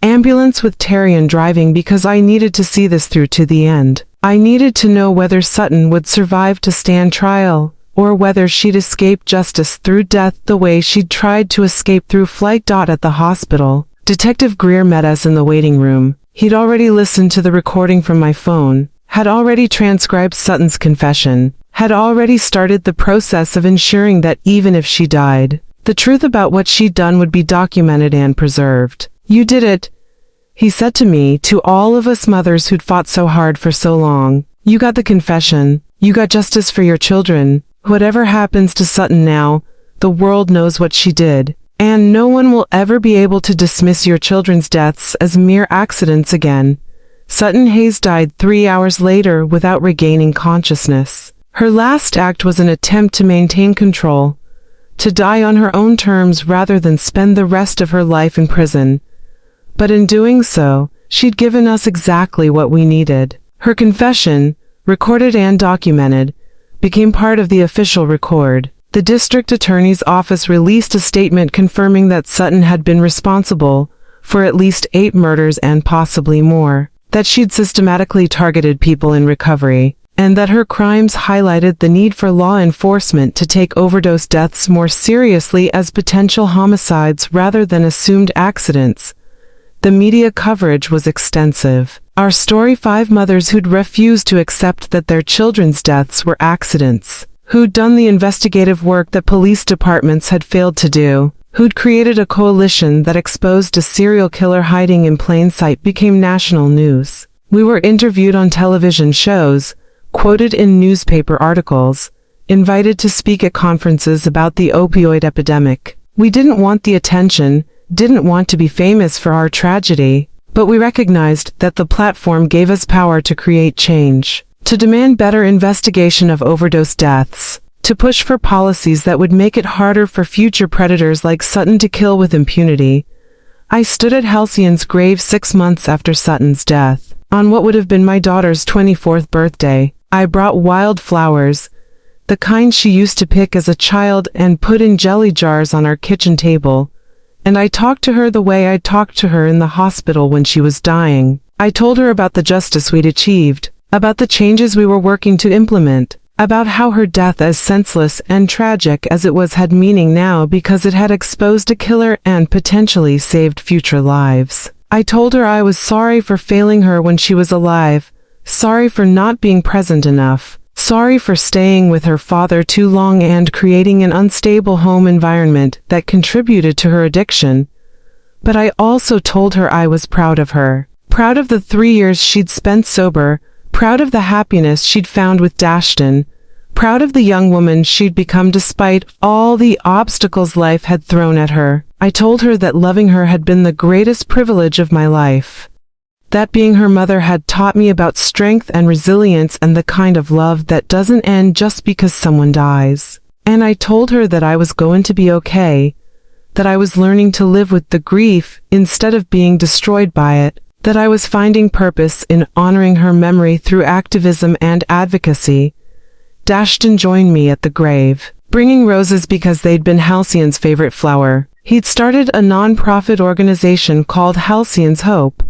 ambulance with Tarian driving because I needed to see this through to the end. I needed to know whether Sutton would survive to stand trial, or whether she'd escape justice through death the way she'd tried to escape through flight. At the hospital, Detective Greer met us in the waiting room. He'd already listened to the recording from my phone, had already transcribed Sutton's confession, had already started the process of ensuring that even if she died, the truth about what she'd done would be documented and preserved. "You did it," he said to me, "to all of us mothers who'd fought so hard for so long. You got the confession. You got justice for your children. Whatever happens to Sutton now, the world knows what she did. And no one will ever be able to dismiss your children's deaths as mere accidents again. Sutton Hayes died 3 hours later without regaining consciousness. Her last act was an attempt to maintain control, to die on her own terms rather than spend the rest of her life in prison. But in doing so, she'd given us exactly what we needed. Her confession, recorded and documented, became part of the official record. The district attorney's office released a statement confirming that Sutton had been responsible for at least 8 murders and possibly more, that she'd systematically targeted people in recovery, and that her crimes highlighted the need for law enforcement to take overdose deaths more seriously as potential homicides rather than assumed accidents. The media coverage was extensive. Our story: 5 mothers who'd refused to accept that their children's deaths were accidents, who'd done the investigative work that police departments had failed to do, who'd created a coalition that exposed a serial killer hiding in plain sight, became national news. We were interviewed on television shows, quoted in newspaper articles, invited to speak at conferences about the opioid epidemic. We didn't want the attention, didn't want to be famous for our tragedy, but we recognized that the platform gave us power to create change, to demand better investigation of overdose deaths, to push for policies that would make it harder for future predators like Sutton to kill with impunity. I stood at Halcyon's grave 6 months after Sutton's death. On what would have been my daughter's 24th birthday, I brought wild flowers, the kind she used to pick as a child and put in jelly jars on our kitchen table. And I talked to her the way I'd talked to her in the hospital when she was dying. I told her about the justice we'd achieved, about the changes we were working to implement, about how her death, as senseless and tragic as it was, had meaning now because it had exposed a killer and potentially saved future lives. I told her I was sorry for failing her when she was alive, sorry for not being present enough, sorry for staying with her father too long and creating an unstable home environment that contributed to her addiction. But I also told her I was proud of her, proud of the 3 years she'd spent sober, proud of the happiness she'd found with Dashton, proud of the young woman she'd become despite all the obstacles life had thrown at her. I told her that loving her had been the greatest privilege of my life, that being her mother had taught me about strength and resilience and the kind of love that doesn't end just because someone dies. And I told her that I was going to be okay, that I was learning to live with the grief instead of being destroyed by it, that I was finding purpose in honoring her memory through activism and advocacy. Dashton joined me at the grave, bringing roses because they'd been Halcyon's favorite flower. He'd started a non-profit organization called Halcyon's Hope,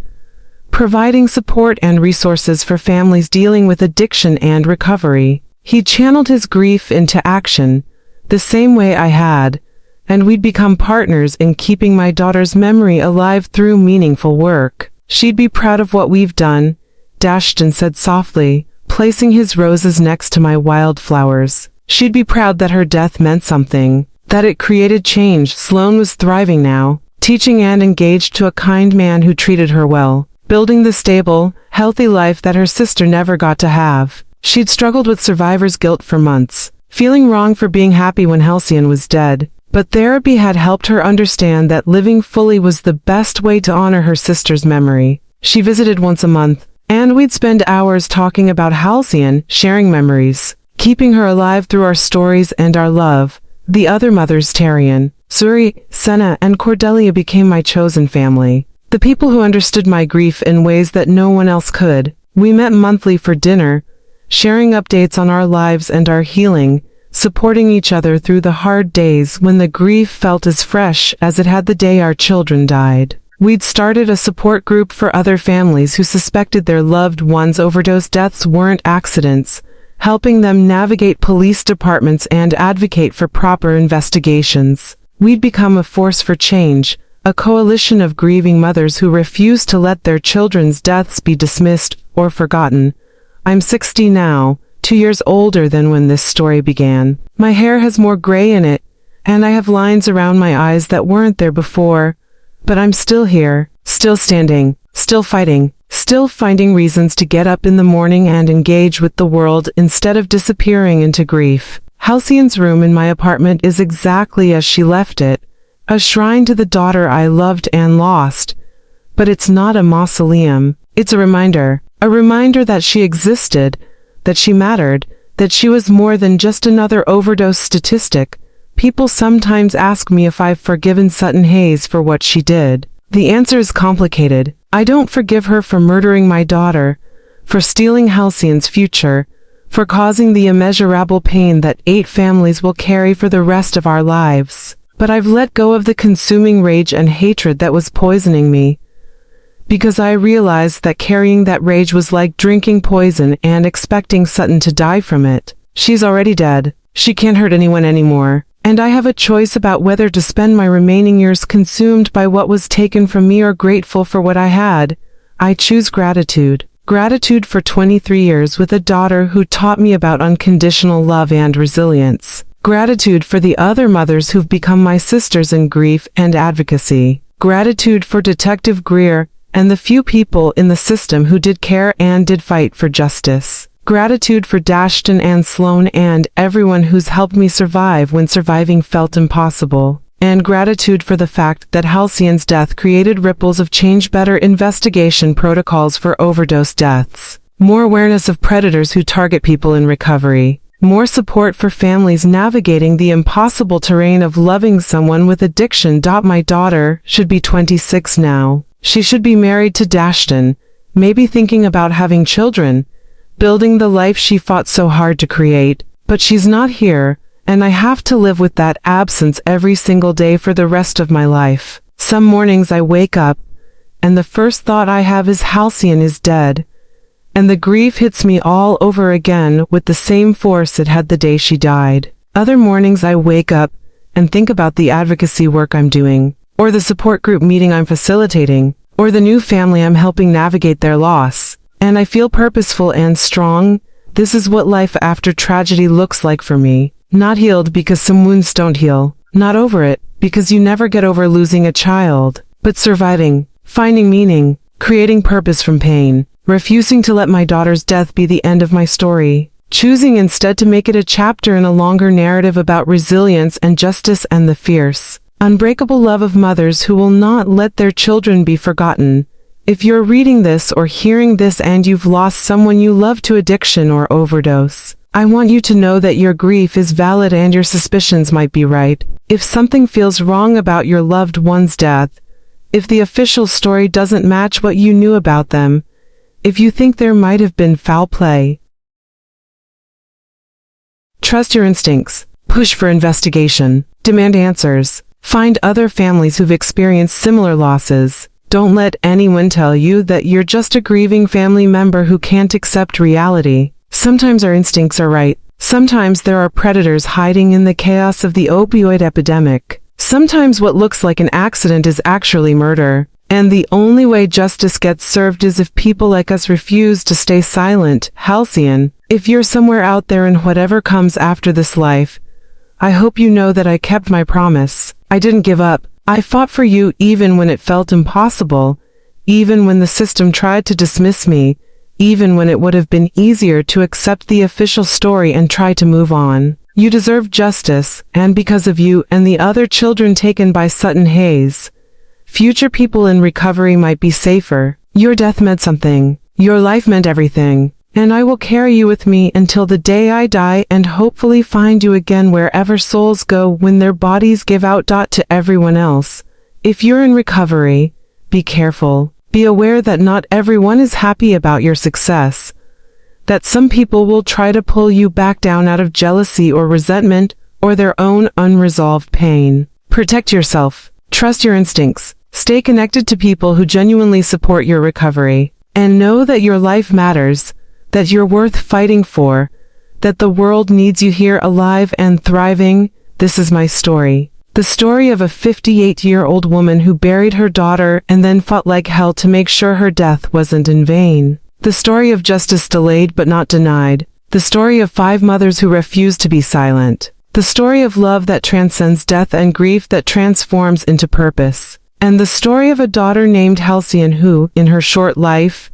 providing support and resources for families dealing with addiction and recovery. He channeled his grief into action, the same way I had, and we'd become partners in keeping my daughter's memory alive through meaningful work. She'd be proud of what we've done, Dashton said softly, placing his roses next to my wildflowers. She'd be proud that her death meant something, that it created change. Sloane was thriving now, teaching and engaged to a kind man who treated her well, building the stable, healthy life that her sister never got to have. She'd struggled with survivor's guilt for months, feeling wrong for being happy when Halcyon was dead, but therapy had helped her understand that living fully was the best way to honor her sister's memory. She visited once a month, and we'd spend hours talking about Halcyon, sharing memories, keeping her alive through our stories and our love. The other mothers, Tyrion, Suri, Senna, and Cordelia, became my chosen family, the people who understood my grief in ways that no one else could. We met monthly for dinner, sharing updates on our lives and our healing, supporting each other through the hard days when the grief felt as fresh as it had the day our children died. We'd started a support group for other families who suspected their loved ones' overdose deaths weren't accidents, helping them navigate police departments and advocate for proper investigations. We'd become a force for change, a coalition of grieving mothers who refused to let their children's deaths be dismissed or forgotten. I'm 60 now, 2 years older than when this story began. My hair has more gray in it, and I have lines around my eyes that weren't there before. But I'm still here, still standing, still fighting, still finding reasons to get up in the morning and engage with the world instead of disappearing into grief. Halcyon's room in my apartment is exactly as she left it, a shrine to the daughter I loved and lost. But it's not a mausoleum. It's a reminder that she existed, that she mattered, that she was more than just another overdose statistic. People sometimes ask me if I've forgiven Sutton Hayes for what she did. The answer is complicated. I don't forgive her for murdering my daughter, for stealing Halcyon's future, for causing the immeasurable pain that 8 families will carry for the rest of our lives. But I've let go of the consuming rage and hatred that was poisoning me, because I realized that carrying that rage was like drinking poison and expecting Sutton to die from it. She's already dead. She can't hurt anyone anymore. And I have a choice about whether to spend my remaining years consumed by what was taken from me or grateful for what I had. I choose gratitude. Gratitude for 23 years with a daughter who taught me about unconditional love and resilience. Gratitude for the other mothers who've become my sisters in grief and advocacy. Gratitude for Detective Greer and the few people in the system who did care and did fight for justice. Gratitude for Dashton and Sloan and everyone who's helped me survive when surviving felt impossible. And gratitude for the fact that Halcyon's death created ripples of change, better investigation protocols for overdose deaths, more awareness of predators who target people in recovery, more support for families navigating the impossible terrain of loving someone with addiction. My daughter should be 26 now. She should be married to Dashton, maybe thinking about having children, building the life she fought so hard to create. But she's not here, and I have to live with that absence every single day for the rest of my life. Some mornings I wake up, and the first thought I have is Halcyon is dead, and the grief hits me all over again with the same force it had the day she died. Other mornings I wake up and think about the advocacy work I'm doing, or the support group meeting I'm facilitating, or the new family I'm helping navigate their loss, and I feel purposeful and strong. This is what life after tragedy looks like for me. Not healed because some wounds don't heal. Not over it because you never get over losing a child. But surviving, finding meaning, creating purpose from pain, refusing to let my daughter's death be the end of my story, choosing instead to make it a chapter in a longer narrative about resilience and justice and the fierce, unbreakable love of mothers who will not let their children be forgotten. If you're reading this or hearing this and you've lost someone you love to addiction or overdose, I want you to know that your grief is valid and your suspicions might be right. If something feels wrong about your loved one's death, if the official story doesn't match what you knew about them, if you think there might have been foul play, trust your instincts. Push for investigation. Demand answers. Find other families who've experienced similar losses. Don't let anyone tell you that you're just a grieving family member who can't accept reality. Sometimes our instincts are right. Sometimes there are predators hiding in the chaos of the opioid epidemic. Sometimes what looks like an accident is actually murder. And the only way justice gets served is if people like us refuse to stay silent. Halcyon, if you're somewhere out there in whatever comes after this life, I hope you know that I kept my promise. I didn't give up. I fought for you even when it felt impossible, even when the system tried to dismiss me, even when it would have been easier to accept the official story and try to move on. You deserve justice, and because of you and the other children taken by Sutton Hayes, future people in recovery might be safer. Your death meant something. Your life meant everything. And I will carry you with me until the day I die and hopefully find you again wherever souls go when their bodies give out. To everyone else, if you're in recovery, be careful. Be aware that not everyone is happy about your success, that some people will try to pull you back down out of jealousy or resentment or their own unresolved pain. Protect yourself. Trust your instincts. Stay connected to people who genuinely support your recovery. And know that your life matters, that you're worth fighting for, that the world needs you here alive and thriving. This is my story. The story of a 58-year-old woman who buried her daughter and then fought like hell to make sure her death wasn't in vain. The story of justice delayed but not denied. The story of 5 mothers who refused to be silent. The story of love that transcends death and grief that transforms into purpose. And the story of a daughter named Halcyon who, in her short life,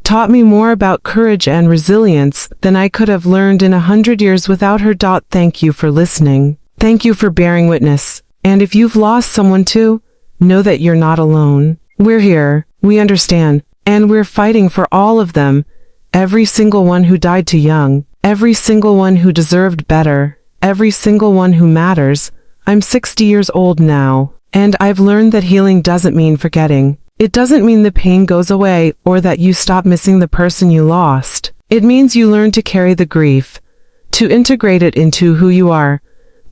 taught me more about courage and resilience than I could have learned in 100 years without her. Thank you for listening. Thank you for bearing witness. And if you've lost someone too, know that you're not alone. We're here, we understand, and we're fighting for all of them. Every single one who died too young, every single one who deserved better, every single one who matters. I'm 60 years old now, and I've learned that healing doesn't mean forgetting. It doesn't mean the pain goes away or that you stop missing the person you lost. It means you learn to carry the grief, to integrate it into who you are,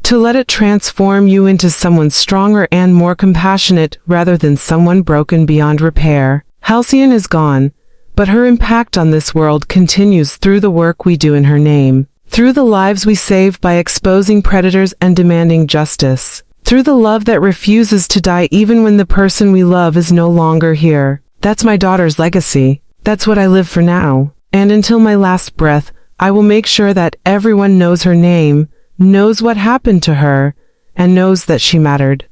to let it transform you into someone stronger and more compassionate rather than someone broken beyond repair. Halcyon is gone, but her impact on this world continues through the work we do in her name, through the lives we save by exposing predators and demanding justice, through the love that refuses to die even when the person we love is no longer here. That's my daughter's legacy. That's what I live for now. And until my last breath, I will make sure that everyone knows her name, knows what happened to her, and knows that she mattered.